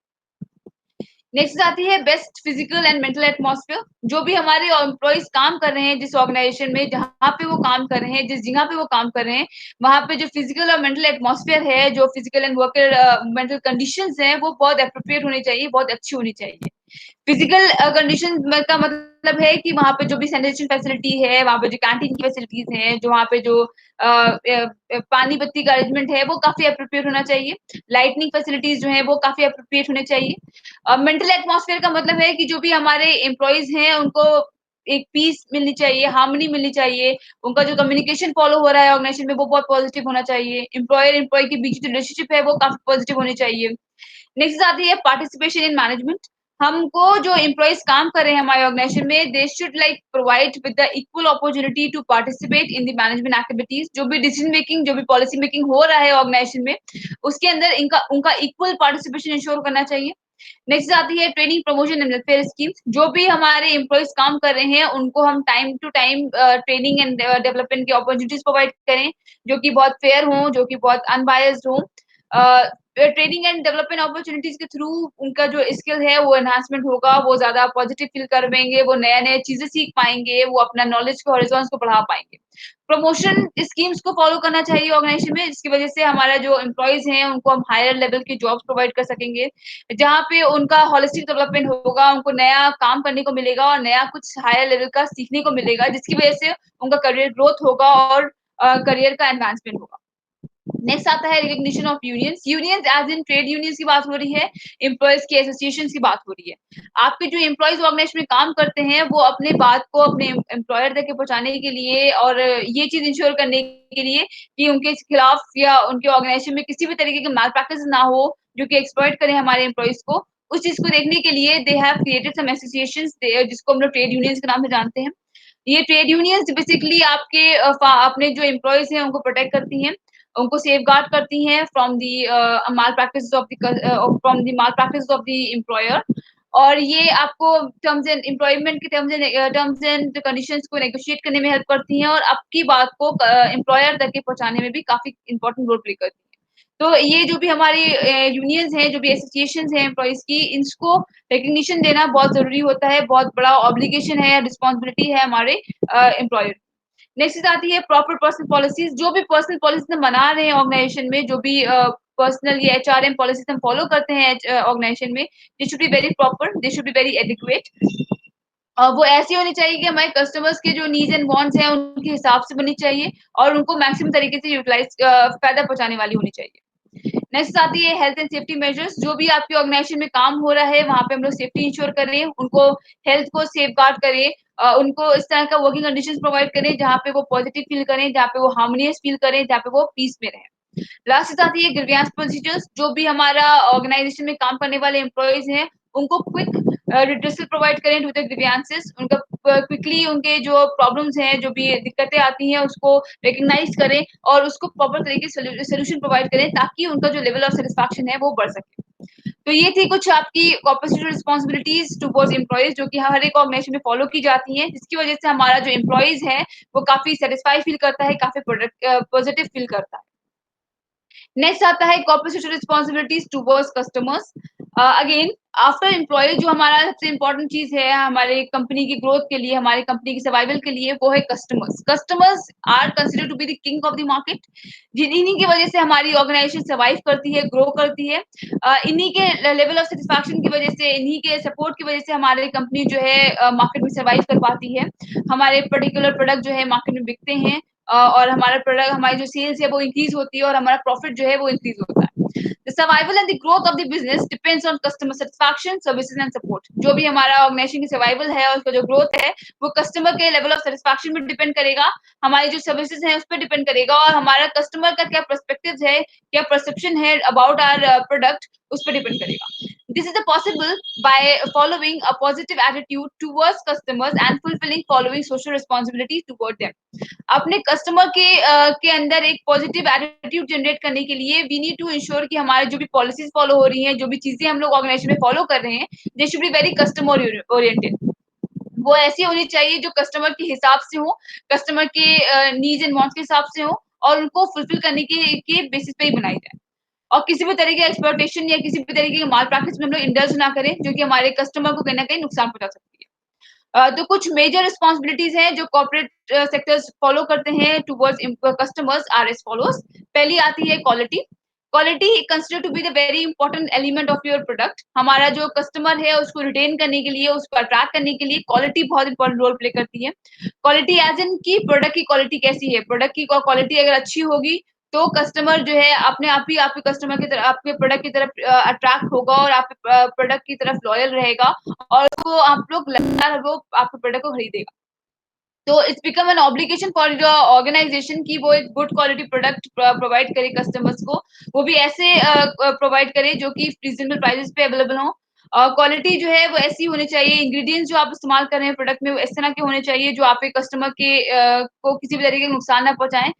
नेक्स्ट आती है best physical and mental atmosphere. जो भी हमारे एम्प्लॉइज काम कर रहे हैं जिस ऑर्गेनाइजेशन में, जहाँ पे वो काम कर रहे हैं, जिस जगह पे वो काम कर रहे हैं, वहां पे जो फिजिकल और मेंटल एटमॉस्फेयर है, जो physical and worker mental conditions हैं, वो बहुत एप्रोप्रिएट होनी चाहिए, बहुत अच्छी होनी चाहिए। फिजिकल कंडीशन का मतलब है कि वहां पे जो भी सैनिटेशन फैसिलिटी है, वहां पे जो कैंटीन की फैसिलिटीज हैं, जो वहां पे जो पानी बत्ती का अरेंजमेंट है वो काफी एप्रोप्रिएट होना चाहिए। लाइटनिंग फैसिलिटीज जो है वो काफी एप्रोप्रिएट होने चाहिए। मेंटल एटमॉस्फेयर का मतलब है कि जो भी हमारे एम्प्लॉइज हैं उनको एक पीस मिलनी चाहिए, हार्मनी मिलनी चाहिए, उनका जो कम्युनिकेशन फॉलो हो रहा है ऑर्गेनाइजेशन में वो बहुत पॉजिटिव होना चाहिए, एम्प्लॉयर एम्प्लॉय के बीच जो रिलेशनशिप है वो काफी पॉजिटिव होनी चाहिए। नेक्स्ट आती है पार्टिसिपेशन इन मैनेजमेंट। हमको जो एम्प्लॉइज काम कर रहे हैं हमारे ऑर्गेनाइजेशन में, they should like provide with the equal opportunity to participate in the management activities. जो भी डिसीजन मेकिंग, जो भी पॉलिसी मेकिंग हो रहा है ऑर्गेनाइजेशन में, उसके अंदर इनका उनका इक्वल पार्टिसिपेशन इंश्योर करना चाहिए। नेक्स्ट आती है training, promotion and welfare schemes. जो भी हमारे एम्प्लॉइज काम कर रहे हैं उनको हम time to time training and development की अपॉर्चुनिटीज प्रोवाइड करें, जो कि बहुत फेयर हो, जो कि बहुत अनबायस्ड हो। ट्रेनिंग एंड डेवलपमेंट अपॉर्चुनिटीज के थ्रू उनका जो स्किल है वो एनहांसमेंट होगा, वो ज्यादा पॉजिटिव फील कर पाएंगे, वो नए नए चीजें सीख पाएंगे, वो अपना नॉलेज को, हॉरिजॉन्स को बढ़ा पाएंगे। प्रमोशन स्कीम्स को फॉलो करना चाहिए ऑर्गेनाइजेशन में, जिसकी वजह से हमारा जो एम्प्लॉइज हैं उनको हम हायर लेवल की जॉब्स प्रोवाइड कर सकेंगे, जहाँ पे उनका होलिस्टिक डेवलपमेंट होगा, उनको नया काम करने को मिलेगा और नया कुछ हायर लेवल का सीखने को मिलेगा, जिसकी वजह से उनका करियर ग्रोथ होगा और करियर का एडवांसमेंट होगा। नेक्स्ट आता है recognition of unions. Unions as in trade unions की बात हो रही है, एम्प्लॉयज की एसोसिएशंस की बात हो रही है। आपके जो एम्प्लॉयज ऑर्गेनाइजेशन में काम करते हैं वो अपने बात को अपने एम्प्लॉयर तक पहुंचाने के लिए और ये चीज इंश्योर करने के लिए कि उनके खिलाफ या उनके ऑर्गेनाइजेशन में किसी भी तरीके के मैल प्रैक्टिस ना हो जो कि एक्सप्लॉइट करें हमारे एम्प्लॉयज को, उस चीज को देखने के लिए they have created some associations, जिसको हम लोग ट्रेड यूनियंस के नाम से जानते हैं। ये ट्रेड यूनियंस बेसिकली आपके अपने जो एम्प्लॉयज हैं उनको प्रोटेक्ट करती हैं, उनको सेफगार्ड करती हैं from the mall practice of the mall practice of the employer. और ये आपको टर्म्स एंड एम्प्लॉयमेंट के टर्म्स एंड कंडीशंस को नेगोशिएट करने में हेल्प करती हैं और आपकी बात को एम्प्लॉयर तक के पहुंचाने में भी काफी इंपॉर्टेंट रोल प्ले करती हैं। तो ये जो भी हमारी यूनियंस हैं, जो भी एसोसिएशंस हैं एम्प्लॉयज की, इसको रिकग्निशन देना बहुत जरूरी होता है, बहुत बड़ा ऑब्लिगेशन है, रिस्पॉन्सिबिलिटी है हमारे एम्प्लॉयर। नेक्स्ट आती है प्रॉपर पर्सनल पॉलिसीज। जो भी पर्सनल पॉलिसीज हम बना रहे हैं ऑर्गेनाइजेशन में, जो भी पर्सनल या एचआरएम पॉलिसीज हम फॉलो करते हैं ऑर्गेनाइजेशन में, they should be very proper, they should be very adequate. वो ऐसी होनी चाहिए कि हमारे कस्टमर्स के जो नीड्स एंड वांट्स हैं उनके हिसाब से बननी चाहिए और उनको मैक्सिमम तरीके से यूटिलाइज फायदा पहुंचाने वाली होनी चाहिए। नेक्स्ट आती है हेल्थ एंड सेफ्टी मेजर्स। जो भी आपके ऑर्गेनाइजेशन में काम हो रहा है वहां पे हम लोग सेफ्टी इंश्योर करें, उनको हेल्थ को सेफ गार्ड करें, उनको इस तरह का वर्किंग कंडीशंस प्रोवाइड करें जहाँ पे वो पॉजिटिव फील करें, जहाँ पे वो हार्मोनियस फील करें, जहाँ पे वो पीस में रहें। लास्ट आती है ग्रीवियंस प्रोसीजर्स। जो भी हमारा ऑर्गेनाइजेशन में काम करने वाले एम्प्लॉयज हैं उनको क्विक रिड्रेसल प्रोवाइड करें टू द ग्रीवियंसेस, उनका क्विकली उनके जो प्रॉब्लम्स हैं, जो भी दिक्कतें आती हैं उसको रिकग्नाइज करें और उसको प्रॉपर तरीके से सोल्यूशन प्रोवाइड करें ताकि उनका जो लेवल ऑफ सेटिस्फैक्शन है वो बढ़ सके। तो ये थी कुछ आपकी corporate social responsibilities towards employees, जो कि हर एक ऑर्गेनाइजेशन में फॉलो की जाती हैं, जिसकी वजह से हमारा जो एम्प्लॉयज है वो काफी सेटिस्फाई फील करता है, काफी पॉजिटिव फील करता है। नेक्स्ट आता है corporate social responsibilities towards customers. Again after employ जो हमारा सबसे इंपॉर्टेंट चीज है हमारे कंपनी की ग्रोथ के लिए, हमारी कंपनी की सर्वाइवल के लिए, वो है customers. Customers are consider to be the king of the market. इन्हीं की वजह से हमारी ऑर्गेनाइजेशन सर्वाइव करती है, ग्रो करती है। इन्हीं के लेवल ऑफ सेटिस्फैक्शन की वजह से, इन्हीं के सपोर्ट की वजह से हमारी कंपनी जो है मार्केट में सर्वाइव कर पाती है। हमारे पर्टिकुलर प्रोडक्ट जो है मार्केट में बिकते हैं और हमारा प्रोडक्ट, हमारी जो सेल्स है वो इंक्रीज होती है और हमारा प्रॉफिट जो है वो इंक्रीज होता है। The survival and the growth of the business depends on customer satisfaction, services and support. जो भी हमारा ऑर्गेनाइजेशन की सर्वाइवल है और उसका जो ग्रोथ है वो कस्टमर के लेवल ऑफ सेटिस्फैक्शन पे डिपेंड करेगा, हमारी जो सर्विसेज हैं उस पर डिपेंड करेगा और हमारा कस्टमर का क्या पर्सपेक्टिव है, क्या परसेप्शन है अबाउट आवर प्रोडक्ट, उस पर डिपेंड करेगा। This is possible by following a positive attitude towards customers and fulfilling following social responsibilities toward them. अपने कस्टमर के अंदर एक पॉजिटिव एटीट्यूड जनरेट करने के लिए वी नीड टू इंश्योर कि हमारे जो भी पॉलिसीज फॉलो हो रही हैं, जो भी चीजें हम लोग ऑर्गेनाइजेशन में फॉलो कर रहे हैं, they should be very customer oriented. वो ऐसी होनी चाहिए जो कस्टमर के हिसाब से हो, कस्टमर के नीड्स एंड वांट्स के हिसाब से हो और उनको फुलफिल करने के बेसिस पे ही बनाई जाए। और किसी भी तरीके का एक्सप्लॉयटेशन या किसी भी तरीके के माल प्रैक्टिस में हम लोग इंडल्ज ना करें, जो कि हमारे कस्टमर को कहीं ना कहीं नुकसान पहुंचा सकती है। तो कुछ मेजर रिस्पॉन्सिबिलिटीज हैं जो कॉर्पोरेट सेक्टर्स फॉलो करते हैं towards customers are as follows. पहली आती है quality. Quality consider to be the very important element of your product. हमारा जो कस्टमर है उसको रिटेन करने के लिए, उसको अट्रैक्ट करने के लिए क्वालिटी बहुत इंपॉर्टेंट रोल प्ले करती है। क्वालिटी एज इन की प्रोडक्ट की क्वालिटी कैसी है, प्रोडक्ट की क्वालिटी अगर अच्छी होगी तो कस्टमर जो है अपने आप ही आपके कस्टमर की तरफ, आपके प्रोडक्ट की तरफ अट्रैक्ट होगा और आपके प्रोडक्ट की तरफ लॉयल रहेगा और उसको आप लोग लगातार वो आपके प्रोडक्ट को खरीदेगा। तो it's become an obligation for your organisation कि वो एक गुड क्वालिटी प्रोडक्ट प्रोवाइड करे कस्टमर्स को, वो भी ऐसे प्रोवाइड करे जो कि रीजनेबल प्राइसेस पे अवेलेबल हो। क्वालिटी जो है वो ऐसी होनी चाहिए, इंग्रेडिएंट्स जो आप इस्तेमाल कर रहे हैं प्रोडक्ट में वो इस तरह के होने चाहिए जो आपके कस्टमर के को किसी भी तरीके का नुकसान ना पहुंचाएं,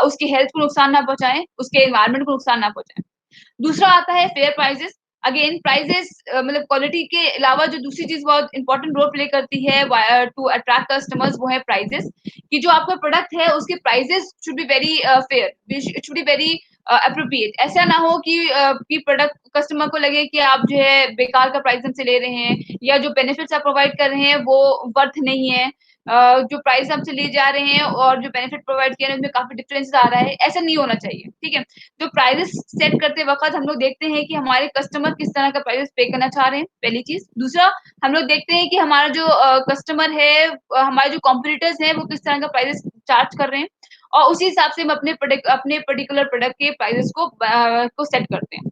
उसकी हेल्थ को नुकसान ना पहुंचाएं, उसके एनवायरमेंट को नुकसान ना पहुंचाएं। दूसरा आता है फेयर प्राइसेस। अगेन प्राइसेस मतलब क्वालिटी के अलावा जो दूसरी चीज बहुत इंपॉर्टेंट रोल प्ले करती है टू अट्रैक्ट कस्टमर्स, वो है प्राइसेस। कि जो आपका प्रोडक्ट है उसके prices should be very fair, it should be very appropriate. ऐसा ना हो कि प्रोडक्ट कस्टमर को लगे कि आप जो है बेकार का प्राइस हमसे ले रहे हैं या जो बेनिफिट्स आप प्रोवाइड कर रहे हैं वो वर्थ नहीं है। जो प्राइस हमसे ले जा रहे हैं और जो बेनिफिट प्रोवाइड किया है उसमें काफी डिफरेंस आ रहा है, ऐसा नहीं होना चाहिए। ठीक है, तो प्राइसेस सेट करते वक्त हम लोग देखते हैं कि हमारे कस्टमर किस तरह का प्राइसेस पे करना चाह रहे हैं, पहली चीज। दूसरा, हम लोग देखते हैं कि हमारा जो कस्टमर है, हमारे जो कॉम्पिटिटर्स हैं वो किस तरह का प्राइसेस चार्ज कर रहे हैं और उसी हिसाब से हम अपने पर्टिकुलर प्रोडक्ट के प्राइसेस को सेट करते हैं।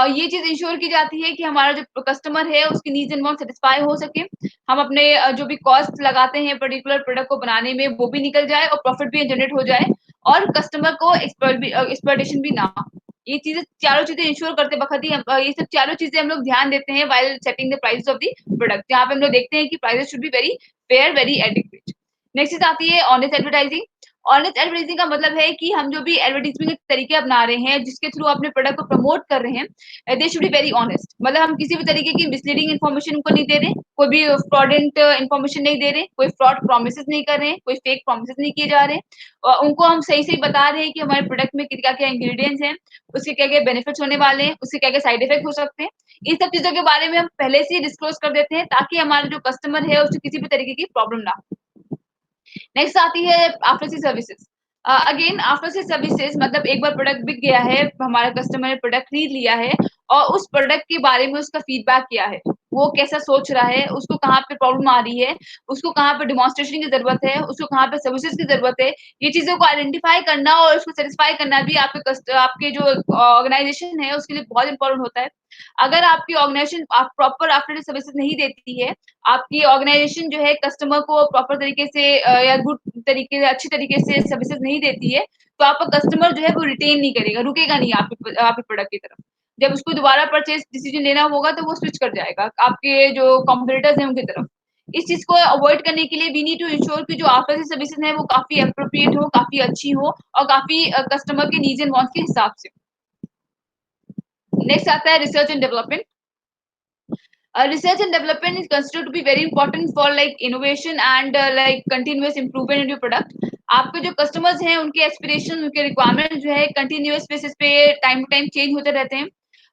ये चीज इंश्योर की जाती है कि हमारा जो कस्टमर है उसकी नीड्स एंड वांट सेटिस्फाई हो सके, हम अपने जो भी कॉस्ट लगाते हैं पर्टिकुलर प्रोडक्ट को बनाने में वो भी निकल जाए और प्रॉफिट भी जनरेट हो जाए और कस्टमर को एक्सप्लॉइटेशन भी ना हो। ये चीजें, चारों चीजें इंश्योर करते वक्त ही ये सब चारों चीजें हम लोग ध्यान देते हैं while setting the price of the product, जहाँ पे हम लोग देखते हैं कि prices should be very fair, very adequate. Next चीज आती है ऑनेस्ट एडवर्टाइजिंग। ऑनेस्ट एडवर्टाइजिंग का मतलब है कि हम जो भी एडवर्टाइजमेंट के तरीके अपना रहे हैं जिसके थ्रू अपने प्रोडक्ट को प्रमोट कर रहे हैं, they should be very honest. मतलब हम किसी भी तरीके की मिसलीडिंग इन्फॉर्मेशन उनको नहीं दे रहे, कोई भी फ्रॉडेंट इन्फॉर्मेशन नहीं दे रहे, कोई फ्रॉड प्रोमिस नहीं कर रहे हैं, कोई फेक प्रोमिस नहीं किए जा रहे हैं, और उनको हम सही सही बता रहे हैं कि हमारे प्रोडक्ट में क्या क्या इंग्रेडिएंट्स हैं, उसके क्या क्या बेनिफिट्स होने वाले हैं, उसके क्या क्या साइड इफेक्ट हो सकते हैं। इन सब चीजों के बारे में हम पहले से ही डिस्क्लोज कर देते हैं ताकि हमारा जो कस्टमर है उससे किसी भी तरीके की प्रॉब्लम ना हो। नेक्स्ट आती है after sale services. Again after sale services मतलब एक बार प्रोडक्ट बिक गया है, हमारा कस्टमर ने प्रोडक्ट खरीद लिया है और उस प्रोडक्ट के बारे में उसका फीडबैक क्या है, वो कैसा सोच रहा है, उसको कहाँ पे प्रॉब्लम आ रही है, उसको कहाँ पे डिमॉन्स्ट्रेशन की जरूरत है, उसको कहाँ पे सर्विसेज की जरूरत है। ये चीजों को आइडेंटिफाई करना और उसको सेटिस्फाई करना भी आपके जो ऑर्गेनाइजेशन है उसके लिए बहुत इंपॉर्टेंट होता है। अगर आपकी ऑर्गेनाइजेशन आप प्रॉपर आफ्टर सर्विसेज नहीं देती है, आपकी ऑर्गेनाइजेशन जो है कस्टमर को प्रॉपर तरीके से या गुड तरीके से, अच्छी तरीके से सर्विसेज नहीं देती है, तो आपका कस्टमर जो है वो रिटेन नहीं करेगा, रुकेगा नहीं आपके प्रोडक्ट की तरफ। जब उसको दोबारा परचेज डिसीजन लेना होगा तो वो स्विच कर जाएगा आपके जो कॉम्पिटिटर्स हैं उनकी तरफ। इस चीज को अवॉइड करने के लिए वी नीड टू इंश्योर कि जो आफ्टर सर्विसेज है वो काफी अप्रोप्रिएट हो, काफी अच्छी हो और काफी कस्टमर के नीड्स एंड वांट्स के हिसाब से। नेक्स्ट आता है research and development. Research and development is considered to be very important for like innovation and like continuous improvement in your product. आपके जो कस्टमर्स हैं उनके एस्पिरेशन, उनके रिक्वायरमेंट जो है कंटिन्यूअस बेसिस पे टाइम टू टाइम चेंज होते रहते हैं।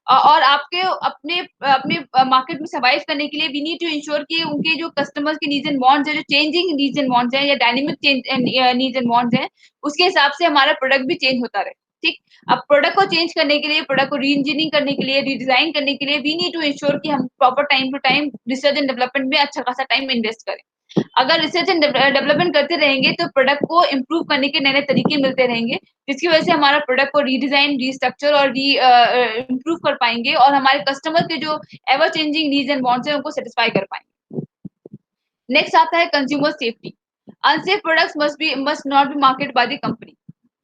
और आपके अपने अपने मार्केट में सर्वाइव करने के लिए वी नीड टू इंश्योर कि उनके जो कस्टमर्स के नीड्स एंड वांट्स है, जो चेंजिंग नीड्स एंड वांट्स है या डायनेमिक नीड्स एंड वांट्स है, उसके हिसाब से हमारा प्रोडक्ट भी चेंज होता रहे। ठीक, अब प्रोडक्ट को चेंज करने के लिए, प्रोडक्ट को री इंजीनियरिंग करने के लिए, रीडिजाइन करने के लिए वी नीड टू इंश्योर कि हम proper time to time research and development में अच्छा खासा टाइम इन्वेस्ट करें। अगर रिसर्च एंड डेवलपमेंट करते रहेंगे तो प्रोडक्ट को इम्प्रूव करने के नए नए तरीके मिलते रहेंगे, जिसकी वजह से हमारा प्रोडक्ट को रीडिजाइन, रीस्ट्रक्चर और री इम्प्रूव कर पाएंगे और हमारे कस्टमर के जो ever changing needs and wants है उनको सेटिस्फाई कर पाएंगे। नेक्स्ट आता है consumer safety. Unsafe products must not be market by the company.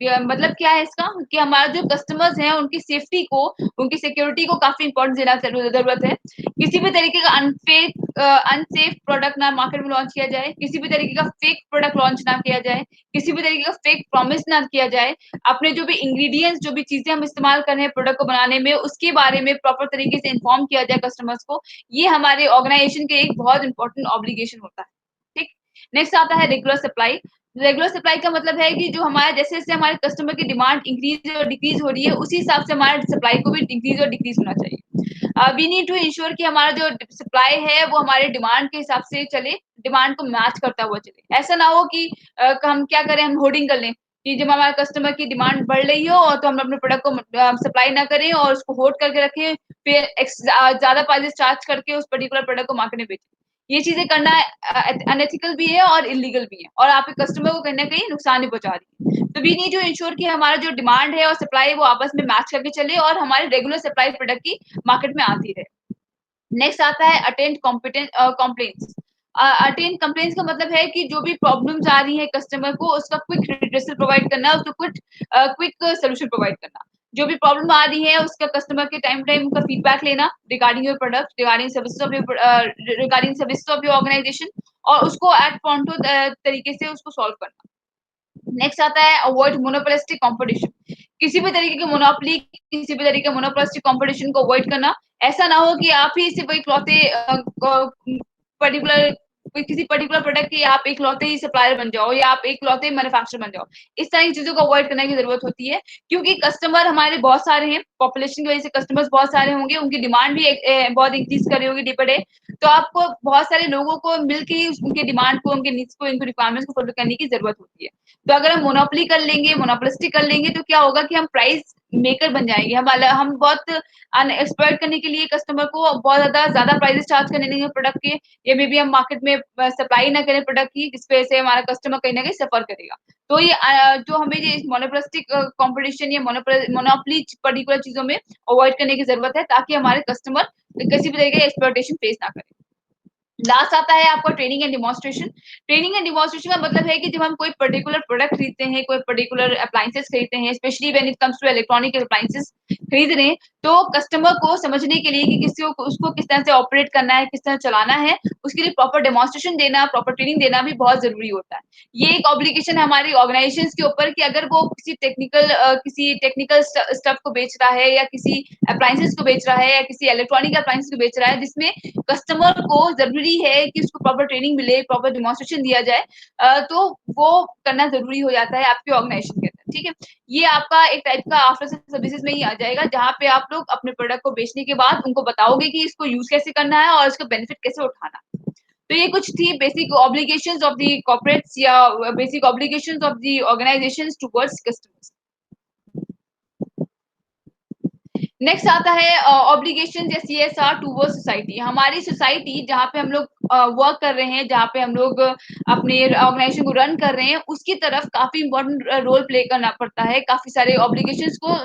मतलब क्या है इसका कि हमारा जो कस्टमर्स हैं उनकी सेफ्टी को, उनकी सिक्योरिटी को काफी इंपॉर्टेंस देना जरूरत है। किसी भी तरीके का अनसेफ प्रोडक्ट ना मार्केट में लॉन्च किया जाए, किसी भी तरीके का फेक प्रोडक्ट लॉन्च ना किया जाए, किसी भी तरीके का फेक प्रॉमिस ना किया जाए। अपने जो भी इंग्रेडिएंट्स, जो भी चीजें हम इस्तेमाल कर रहे हैं प्रोडक्ट को बनाने में, उसके बारे में प्रॉपर तरीके से इन्फॉर्म किया जाए कस्टमर्स को। ये हमारे ऑर्गेनाइजेशन के एक बहुत इंपॉर्टेंट ऑब्लिगेशन होता है। ठीक, नेक्स्ट आता है रेगुलर सप्लाई। रेगुलर सप्लाई का मतलब है कि जो हमारे जैसे जैसे हमारे कस्टमर की डिमांड इंक्रीज और डिक्रीज हो रही है, उसी हिसाब से हमारा सप्लाई को भी इंक्रीज और डिक्रीज होना चाहिए। वी नीड टू इंश्योर कि हमारा जो सप्लाई है वो हमारे डिमांड के हिसाब से चले, डिमांड को मैच करता हुआ चले। ऐसा ना हो कि हम क्या करें, हम होर्डिंग कर लें कि जब हमारे कस्टमर की डिमांड बढ़ रही हो और तो हम अपने प्रोडक्ट को सप्लाई ना करें और उसको होल्ड करके रखें, फिर ज्यादा प्राइसेस चार्ज करके उस पर्टिकुलर प्रोडक्ट को मार्केट में बेचें। ये चीजें करना अनएथिकल भी है और इलीगल भी है, और आपके कस्टमर को कहीं ना कहीं नुकसान भी पहुंचा रही है। तो वी नीड टू इंश्योर कि हमारा जो डिमांड है और सप्लाई वो आपस में मैच करके चले और हमारे रेगुलर सप्लाई प्रोडक्ट की मार्केट में आती रहे। नेक्स्ट आता है अटेंड कंप्लेंट्स। अटेंड कंप्लेंट्स का मतलब है कि जो भी प्रॉब्लम्स आ रही है कस्टमर को, उसका क्विक रिड्रेसल प्रोवाइड करना, उसको क्विक सोल्यूशन प्रोवाइड करना। जो भी प्रॉब्लम आ रही है उसका कस्टमर के टाइम टाइम उनका फीडबैक लेना regarding your product, regarding service of your organisation, और उसको एट पॉइंटो तरीके से उसको सॉल्व करना। नेक्स्ट आता है अवॉइड मोनोपोलिस्टिक कंपटीशन। किसी भी तरीके की मोनोपोली, किसी भी तरीके के मोनोपोलिस्टिक कंपटीशन को अवॉइड करना। ऐसा ना हो कि आप ही सिर्फ इकलौते पर्टिकुलर किसी पर्टिकुलर प्रोडक्ट के आप इकलौते ही सप्लायर बन जाओ या आप इकलौते मैन्युफैक्चरर बन जाओ। इस तरह की चीजों को अवॉइड करने की जरूरत होती है, क्योंकि कस्टमर हमारे बहुत सारे हैं, पॉपुलेशन की वजह से कस्टमर्स बहुत सारे होंगे, उनकी डिमांड भी बहुत इंक्रीज कर रही होगी डे पर डे। तो आपको बहुत सारे लोगों को मिलकर ही उनके डिमांड को, उनके नीड्स को, उनकी रिक्वायरमेंट्स को फुलफिल करने की जरूरत होती है। तो अगर हम मोनोपोली कर लेंगे, मोनोपोलिस्टिक कर लेंगे, तो क्या होगा कि हम प्राइस मेकर बन जाएंगे। हम बहुत एक्सप्लॉइट करने के लिए कस्टमर को बहुत ज्यादा प्राइसेस चार्ज करने लगेंगे प्रोडक्ट के, या मे बी हम मार्केट में सप्लाई ना करें प्रोडक्ट की, जिस वजह से हमारा कस्टमर कहीं ना कहीं सफर करेगा। तो ये जो हमें ये मोनोपोलिस्टिक कंपटीशन या मोनोपोली पर्टिकुलर चीजों में अवॉइड करने की जरूरत है, ताकि हमारे कस्टमर किसी भी तरीके का एक्सप्लॉइटेशन फेस ना करें। लास्ट आता है आपका training and demonstration. Training and demonstration का मतलब है कि जब हम कोई पर्टिकुलर प्रोडक्ट खरीदते हैं, कोई पर्टिकुलर अप्लायंसेस खरीदते हैं, specially when it comes to electronic appliances खरीद रहे हैं, तो कस्टमर को समझने के लिए कि किसी को उसको किस तरह से ऑपरेट करना है, किस तरह चलाना है, उसके लिए प्रॉपर डेमोन्स्ट्रेशन देना, प्रॉपर ट्रेनिंग देना भी बहुत जरूरी होता है। ये एक ऑब्लिगेशन है हमारी ऑर्गेनाइजेशन के ऊपर कि अगर वो किसी टेक्निकल स्टफ को बेच रहा है, या किसी अप्लायंसेस को बेच रहा है, या किसी इलेक्ट्रॉनिक अप्लायंसेस को बेच रहा है, जिसमें कस्टमर को जरूरी है कि उसको प्रॉपर ट्रेनिंग मिले, प्रॉपर डिमॉन्स्ट्रेशन दिया जाए, तो वो करना जरूरी हो जाता है आपके ऑर्गेनाइजेशन के अंदर। ठीक है, ये आपका एक टाइप का आफ्टर सर्विसेज में ही आ जाएगा, जहां पे आप लोग अपने प्रोडक्ट को बेचने के बाद उनको बताओगे कि इसको यूज कैसे करना है और इसका बेनिफिट कैसे उठाना। तो ये कुछ थी basic obligations of the corporates या basic obligations of the organisations towards customers. Next आता है ऑब्लिगेशन या सीएसआर टूवर्ड्स सोसाइटी। हमारी सोसाइटी जहाँ पे हम लोग वर्क कर रहे हैं, जहाँ पे हम लोग अपने ऑर्गेनाइजेशन को रन कर रहे हैं, उसकी तरफ काफी इंपॉर्टेंट रोल प्ले करना पड़ता है, काफी सारे ऑब्लिगेशंस को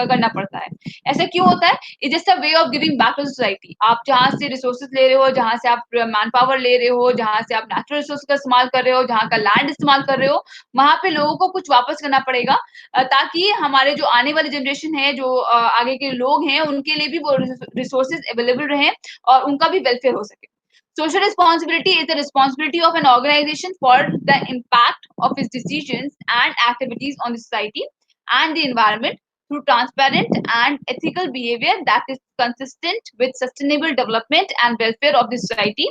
करना पड़ता है। ऐसा क्यों होता है? It just a way of giving back to society. आप जहाँ से रिसोर्सेज ले रहे हो, जहाँ से आप मैन पावर ले रहे हो, जहाँ से आप नेचुरल रिसोर्स का इस्तेमाल कर रहे हो, जहाँ का लैंड इस्तेमाल कर रहे हो, वहां पे लोगों को कुछ वापस करना पड़ेगा, ताकि हमारे जो आने वाली जनरेशन है, जो आगे के लोग हैं, उनके लिए भी वो रिसोर्सेज अवेलेबल रहे और उनका भी वेलफेयर हो सके। Social responsibility is the responsibility of an organization for the impact of its decisions and activities on the society and the environment through transparent and ethical behavior that is consistent with sustainable development and welfare of the society,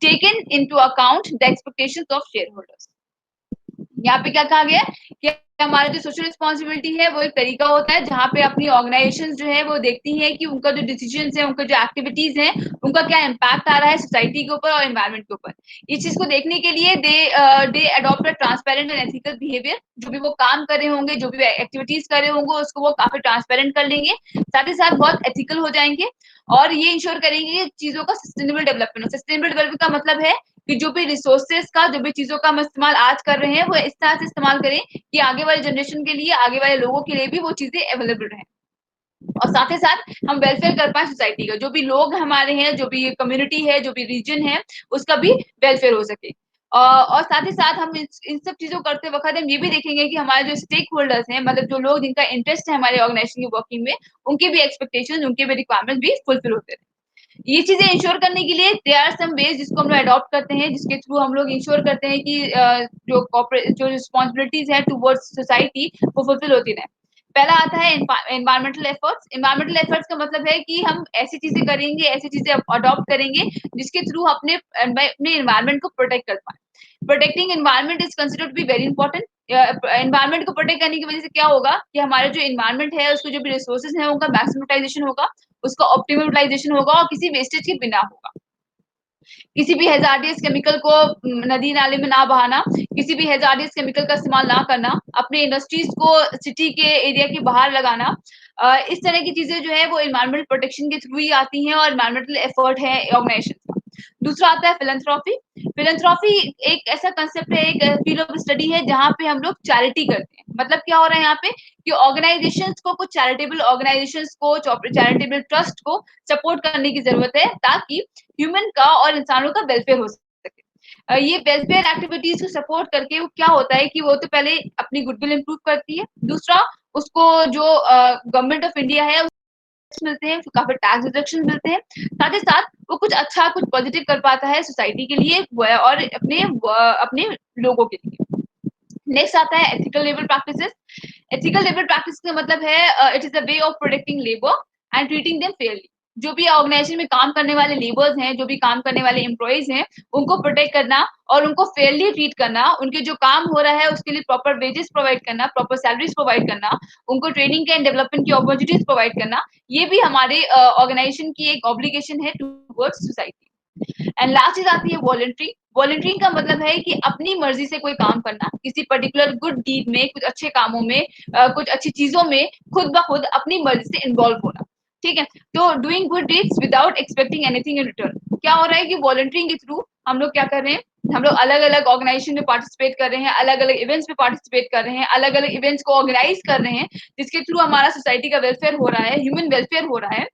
taken into account the expectations of shareholders. यहाँ पे क्या कहा गया है कि हमारा जो social responsibility है वो एक तरीका होता है जहाँ पे अपनी ऑर्गेनाइजेशन जो है वो देखती है कि उनका जो डिसीजन है, उनका जो एक्टिविटीज है, उनका क्या इम्पैक्ट आ रहा है सोसाइटी के ऊपर और एनवायरमेंट के ऊपर। इस चीज को देखने के लिए they adopt a transparent and ethical behaviour. जो भी वो काम कर रहे होंगे, जो भी एक्टिविटीज कर रहे होंगे, उसको वो काफी ट्रांसपेरेंट कर लेंगे, साथ ही साथ बहुत एथिकल हो जाएंगे, और ये इंश्योर करेंगे कि चीजों का सस्टेनेबल डेवलपमेंट। सस्टेनेबल डेवलपमेंट का मतलब है कि जो भी रिसोर्सेज का, जो भी चीजों का हम इस्तेमाल आज कर रहे हैं, वो इस तरह से इस्तेमाल करें कि आगे वाले जनरेशन के लिए, आगे वाले लोगों के लिए भी वो चीजें अवेलेबल रहें, और साथ ही साथ हम वेलफेयर कर पाए सोसाइटी का, जो भी लोग हमारे हैं, जो भी कम्युनिटी है, जो भी रीजन है, उसका भी वेलफेयर हो सके। और साथ ही साथ हम इन सब चीजों करते वक्त हम ये भी देखेंगे कि हमारे जो स्टेक होल्डर्स हैं, मतलब जो लोग जिनका इंटरेस्ट है हमारे ऑर्गेनाइजेशन की वर्किंग में, उनके भी एक्सपेक्टेशन, उनके भी रिक्वायरमेंट भी फुलफिल होते रहे। ये चीजें इंश्योर करने के लिए देयर आर सम वेज जिसको हम लोग अडॉप्ट करते हैं, जिसके थ्रू हम लोग इंश्योर करते हैं कि जो कॉर्पोरेट जो रिस्पॉन्सिबिलिटीज है टुवर्ड्स सोसाइटी वो फुलफिल होती रहे। पहला आता है एनवायरमेंटल एफर्ट्स। एनवायरमेंटल एफर्ट्स का मतलब है कि हम ऐसी चीजें करेंगे, ऐसी चीजें अडॉप्ट करेंगे जिसके थ्रू अपने अपने एनवायरमेंट को प्रोटेक्ट कर पाए। Protecting environment is considered to be very important. Environment को प्रोटेक्ट करने की वजह से क्या होगा कि हमारे जो एनवायरमेंट है, उसको जो भी रिसोर्सेज है, उनका मैक्सिमम यूटिलाइजेशन होगा, उसका ऑप्टिमल यूटिलाइजेशन होगा, और किसी वेस्टेज के बिना होगा। किसी भी हैजार्डियस केमिकल को नदी नाले में ना बहाना, किसी भी हैजार्डियस केमिकल का इस्तेमाल ना करना, अपने इंडस्ट्रीज को सिटी के एरिया के बाहर लगाना, इस तरह की चीजें जो है वो एनवायरमेंटल प्रोटेक्शन के थ्रू ही आती हैं, और एनवायरमेंटल एफर्ट है ऑर्गेनाइजेशन का। दूसरा आता है फिलैंथ्रोपी। फिलैंथ्रोपी एक ऐसा कंसेप्ट है, एक फील्ड ऑफ स्टडी है जहाँ पे हम लोग चैरिटी करते हैं। मतलब क्या हो रहा है यहाँ पे कि ऑर्गेनाइजेशंस को, कुछ चैरिटेबल ऑर्गेनाइजेशंस को, चैरिटेबल ट्रस्ट को सपोर्ट करने की जरूरत है ताकि ह्यूमन का और इंसानों का वेलफेयर हो सके। ये वेलफेयर एक्टिविटीज को सपोर्ट करके वो क्या होता है कि वो तो पहले अपनी गुडविल इंप्रूव करती है, दूसरा उसको जो गवर्नमेंट ऑफ इंडिया है मिलते हैं, काफी टैक्स डिडक्शन मिलते हैं, साथ ही साथ वो कुछ अच्छा, कुछ पॉजिटिव कर पाता है सोसाइटी के लिए और अपने अपने लोगों के लिए। नेक्स्ट आता है ethical labour practices. Ethical labour practice का मतलब है it is a way of protecting labour and treating them Fairlie. जो भी ऑर्गेनाइजेशन में काम करने वाले लेबर्स हैं, जो भी काम करने वाले एम्प्लॉइज हैं, उनको प्रोटेक्ट करना और उनको फेयरली ट्रीट करना, उनके जो काम हो रहा है उसके लिए प्रॉपर वेजेस प्रोवाइड करना, प्रॉपर सैलरीज प्रोवाइड करना, उनको ट्रेनिंग एंड डेवलपमेंट की अपॉर्चुनिटीज प्रोवाइड करना, ये भी हमारे ऑर्गेनाइजेशन की एक ऑब्लिगेशन है टूवर्ड्स सोसाइटी। एंड लास्ट चीज आती है वॉलंटरी। वॉलंटरिंग का मतलब है कि अपनी मर्जी से कोई काम करना, किसी पर्टिकुलर गुड डीड में, कुछ अच्छे कामों में, कुछ अच्छी चीजों में खुद ब खुद अपनी मर्जी से इन्वॉल्व होना। ठीक है, तो doing good deeds without expecting anything in return. क्या हो रहा है कि वॉलंटरिंग के थ्रू हम लोग क्या कर रहे हैं, हम लोग अलग अलग ऑर्गेनाइजेशन में पार्टिसिपेट कर रहे हैं, अलग अलग इवेंट्स में पार्टिसिपेट कर रहे हैं, अलग अलग इवेंट्स को ऑर्गेनाइज कर रहे हैं, जिसके थ्रू हमारा सोसाइटी का वेलफेयर हो रहा है, ह्यूमन वेलफेयर हो रहा है,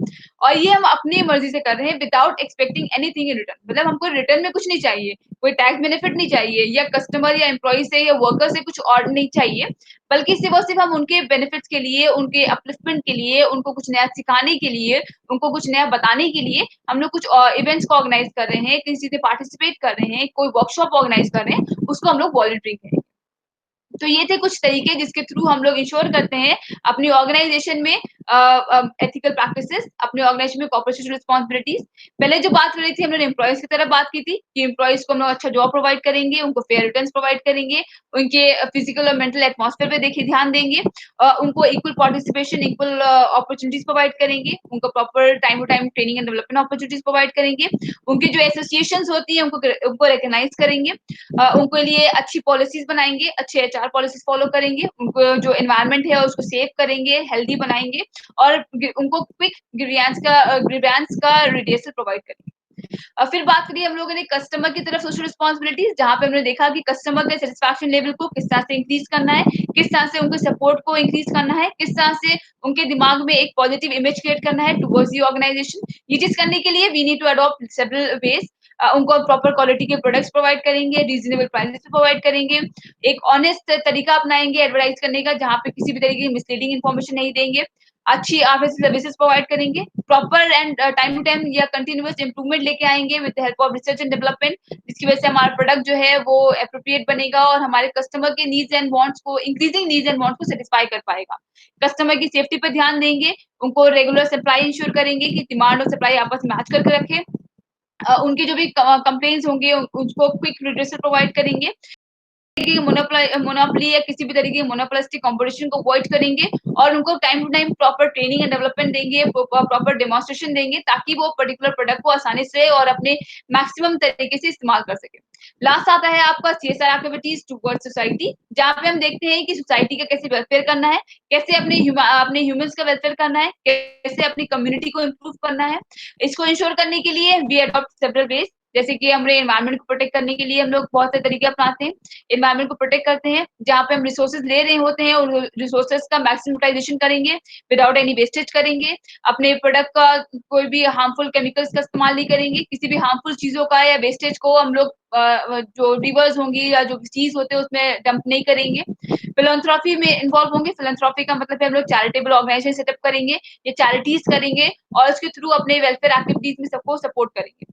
और ये हम अपनी मर्जी से कर रहे हैं without expecting anything in return. मतलब हमको रिटर्न में कुछ नहीं चाहिए, कोई टैक्स बेनिफिट नहीं चाहिए, या कस्टमर या एम्प्लॉय से या वर्कर से कुछ और नहीं चाहिए, बल्कि सिर्फ और सिर्फ हम उनके बेनिफिट्स के लिए, उनके अपलिफ्टमेंट के लिए, उनको कुछ नया सिखाने के लिए, उनको कुछ नया बताने के लिए हम लोग कुछ इवेंट्स को ऑर्गेनाइज कर रहे हैं, किसी चीज में पार्टिसिपेट कर रहे हैं, कोई वर्कशॉप ऑर्गेनाइज कर रहे हैं, उसको हम लोग वॉलंटरिंग कहेंगे। तो ये थे कुछ तरीके जिसके थ्रू हम लोग इंश्योर करते हैं अपनी ऑर्गेनाइजेशन में एथिकल प्रैक्टिसेस, अपने ऑर्गेनाइजेशन में कॉर्पोरेट सोशल रिस्पांसिबिलिटीज। पहले जो बात करी थी हमने एम्प्लॉयज की तरफ बात की थी कि एम्प्लॉयज को हम लोग अच्छा जॉब प्रोवाइड करेंगे, उनको फेयर रिटर्न्स प्रोवाइड करेंगे, उनके फिजिकल और मेंटल एटमॉस्फेयर पे देखिए ध्यान देंगे, उनको equal participation, equal opportunities provide करेंगे, उनको proper time to time training and development opportunities provide करेंगे, उनकी जो एसोसिएशंस होती है उनको रिकॉग्नाइज करेंगे, उनके लिए अच्छी पॉलिसीज बनाएंगे, अच्छे एचआर पॉलिसीज फॉलो करेंगे, उनको जो एनवायरनमेंट है उसको सेव करेंगे, हेल्दी बनाएंगे, और उनको क्विक ग्रीवेंस का रिड्यूसल प्रोवाइड करेंगे। फिर बात करिए हम लोगों ने कस्टमर की तरफ सोशल रिस्पांसिबिलिटीज, जहां पे हमने देखा कि कस्टमर के सेटिस्फैक्शन लेवल को किस तरह से इंक्रीज करना है, किस तरह से उनके सपोर्ट को इंक्रीज करना है, किस तरह से उनके दिमाग में एक पॉजिटिव इमेज क्रिएट करना है टुवर्ड्स दी ऑर्गेनाइजेशन। ये चीज करने के लिए we need to adopt several ways. उनको प्रॉपर क्वालिटी के प्रोडक्ट्स प्रोवाइड करेंगे, रीजनेबल प्राइसेस प्रोवाइड करेंगे, एक ऑनेस्ट तरीका अपनाएंगे एडवर्टाइज करने का, जहाँ पे किसी भी तरीके की मिसलीडिंग इन्फॉर्मेशन नहीं देंगे, अच्छी आफ्टर सर्विसेज प्रोवाइड करेंगे, proper and time to time या कंटिन्यूअस इंप्रूवमेंट लेके आएंगे with the help of research and development, जिसकी वजह से हमारा प्रोडक्ट जो है वो एप्रोप्रिएट बनेगा और हमारे कस्टमर के नीड्स एंड वांट्स को, इंक्रीजिंग नीड्स एंड वांट्स को सेटिस्फाई कर पाएगा। कस्टमर की सेफ्टी पर ध्यान देंगे, उनको रेगुलर सप्लाई इंश्योर करेंगे कि डिमांड और सप्लाई आपस में मैच करके रखें, उनके जो भी कंप्लेंट्स होंगे उसको क्विक रिड्रेसल प्रोवाइड करेंगे, मोनोपोली या किसी भी तरीके की मोनोपोलिस्टिक कंपटीशन को अवॉइड करेंगे, और उनको time to time proper training and development देंगे, प्रॉपर डेमोन्स्ट्रेशन देंगे, ताकि वो पर्टिकुलर प्रोडक्ट को आसानी से और अपने मैक्सिमम तरीके से इस्तेमाल कर सके। लास्ट आता है आपका सीएसआर एक्टिविटीज टुवर्ड्स सोसाइटी, जहाँ पे हम देखते हैं कि सोसाइटी का कैसे वेलफेयर करना है, कैसे अपने ह्यूमंस का वेलफेयर करना है, कैसे अपनी कम्युनिटी को इम्प्रूव करना है। इसको इंश्योर करने के लिए वी अडॉप्ट सेवरल वेज, जैसे कि हमने एनवायरनमेंट को प्रोटेक्ट करने के लिए हम लोग बहुत से तरीके अपनाते हैं, एनवायरनमेंट को प्रोटेक्ट करते हैं, जहाँ पे हम रिसोर्सेज ले रहे होते हैं और रिसोर्सेज का मैक्सिमम यूटिलाइजेशन करेंगे, विदाउट एनी वेस्टेज करेंगे, अपने प्रोडक्ट का कोई भी हार्मफुल केमिकल्स का इस्तेमाल नहीं करेंगे, किसी भी हार्मफुल चीजों का या वेस्टेज को हम लोग जो रिवर्स होंगी या जो चीज होते हैं उसमें डंप नहीं करेंगे। फिलैंथ्रोपी में इन्वॉल्व होंगे, फिलैंथ्रोपी का मतलब है हम लोग चैरिटेबल ऑर्गेनाइजेशन सेटअप करेंगे, ये चैरिटीज करेंगे और उसके थ्रू अपने वेलफेयर एक्टिविटीज में सबको सपोर्ट करेंगे।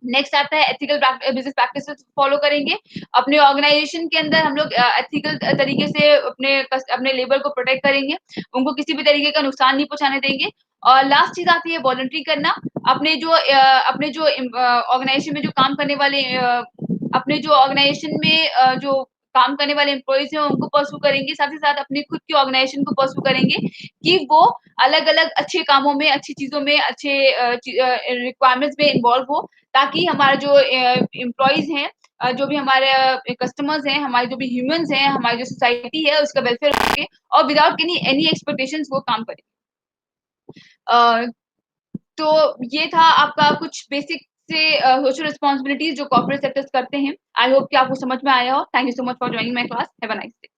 नेक्स्ट आता है एथिकल बिजनेस प्रैक्टिसेस फॉलो करेंगे, अपने ऑर्गेनाइजेशन के अंदर हम लोग एथिकल तरीके से अपने लेबर को प्रोटेक्ट करेंगे, उनको किसी भी तरीके का नुकसान नहीं पहुंचाने देंगे। और लास्ट चीज आती है वॉलंटरी करना, अपने जो ऑर्गेनाइजेशन में जो काम करने वाले अपने जो ऑर्गेनाइजेशन में जो काम करने वाले एम्प्लॉइज हैं उनको परसू करेंगे, साथ ही साथ अपने खुद की ऑर्गेनाइजेशन को परसू करेंगे कि वो अलग अलग अच्छे कामों में, अच्छी चीजों में, अच्छे रिक्वायरमेंट्स में इन्वॉल्व हो, ताकि हमारे जो एम्प्लॉइज हैं, जो भी हमारे कस्टमर्स हैं, हमारे जो भी ह्यूमंस हैं, हमारी जो सोसाइटी है उसका वेलफेयर हो सके, और विदाउट एनी एक्सपेक्टेशंस वो काम करें। तो ये था आपका कुछ बेसिक से सोशल रिस्पॉन्सिबिलिटीज जो कॉर्पोरेट सेक्टर्स करते हैं। आई होप कि आपको समझ में आया हो। Thank you so much for joining my class. Have a nice day.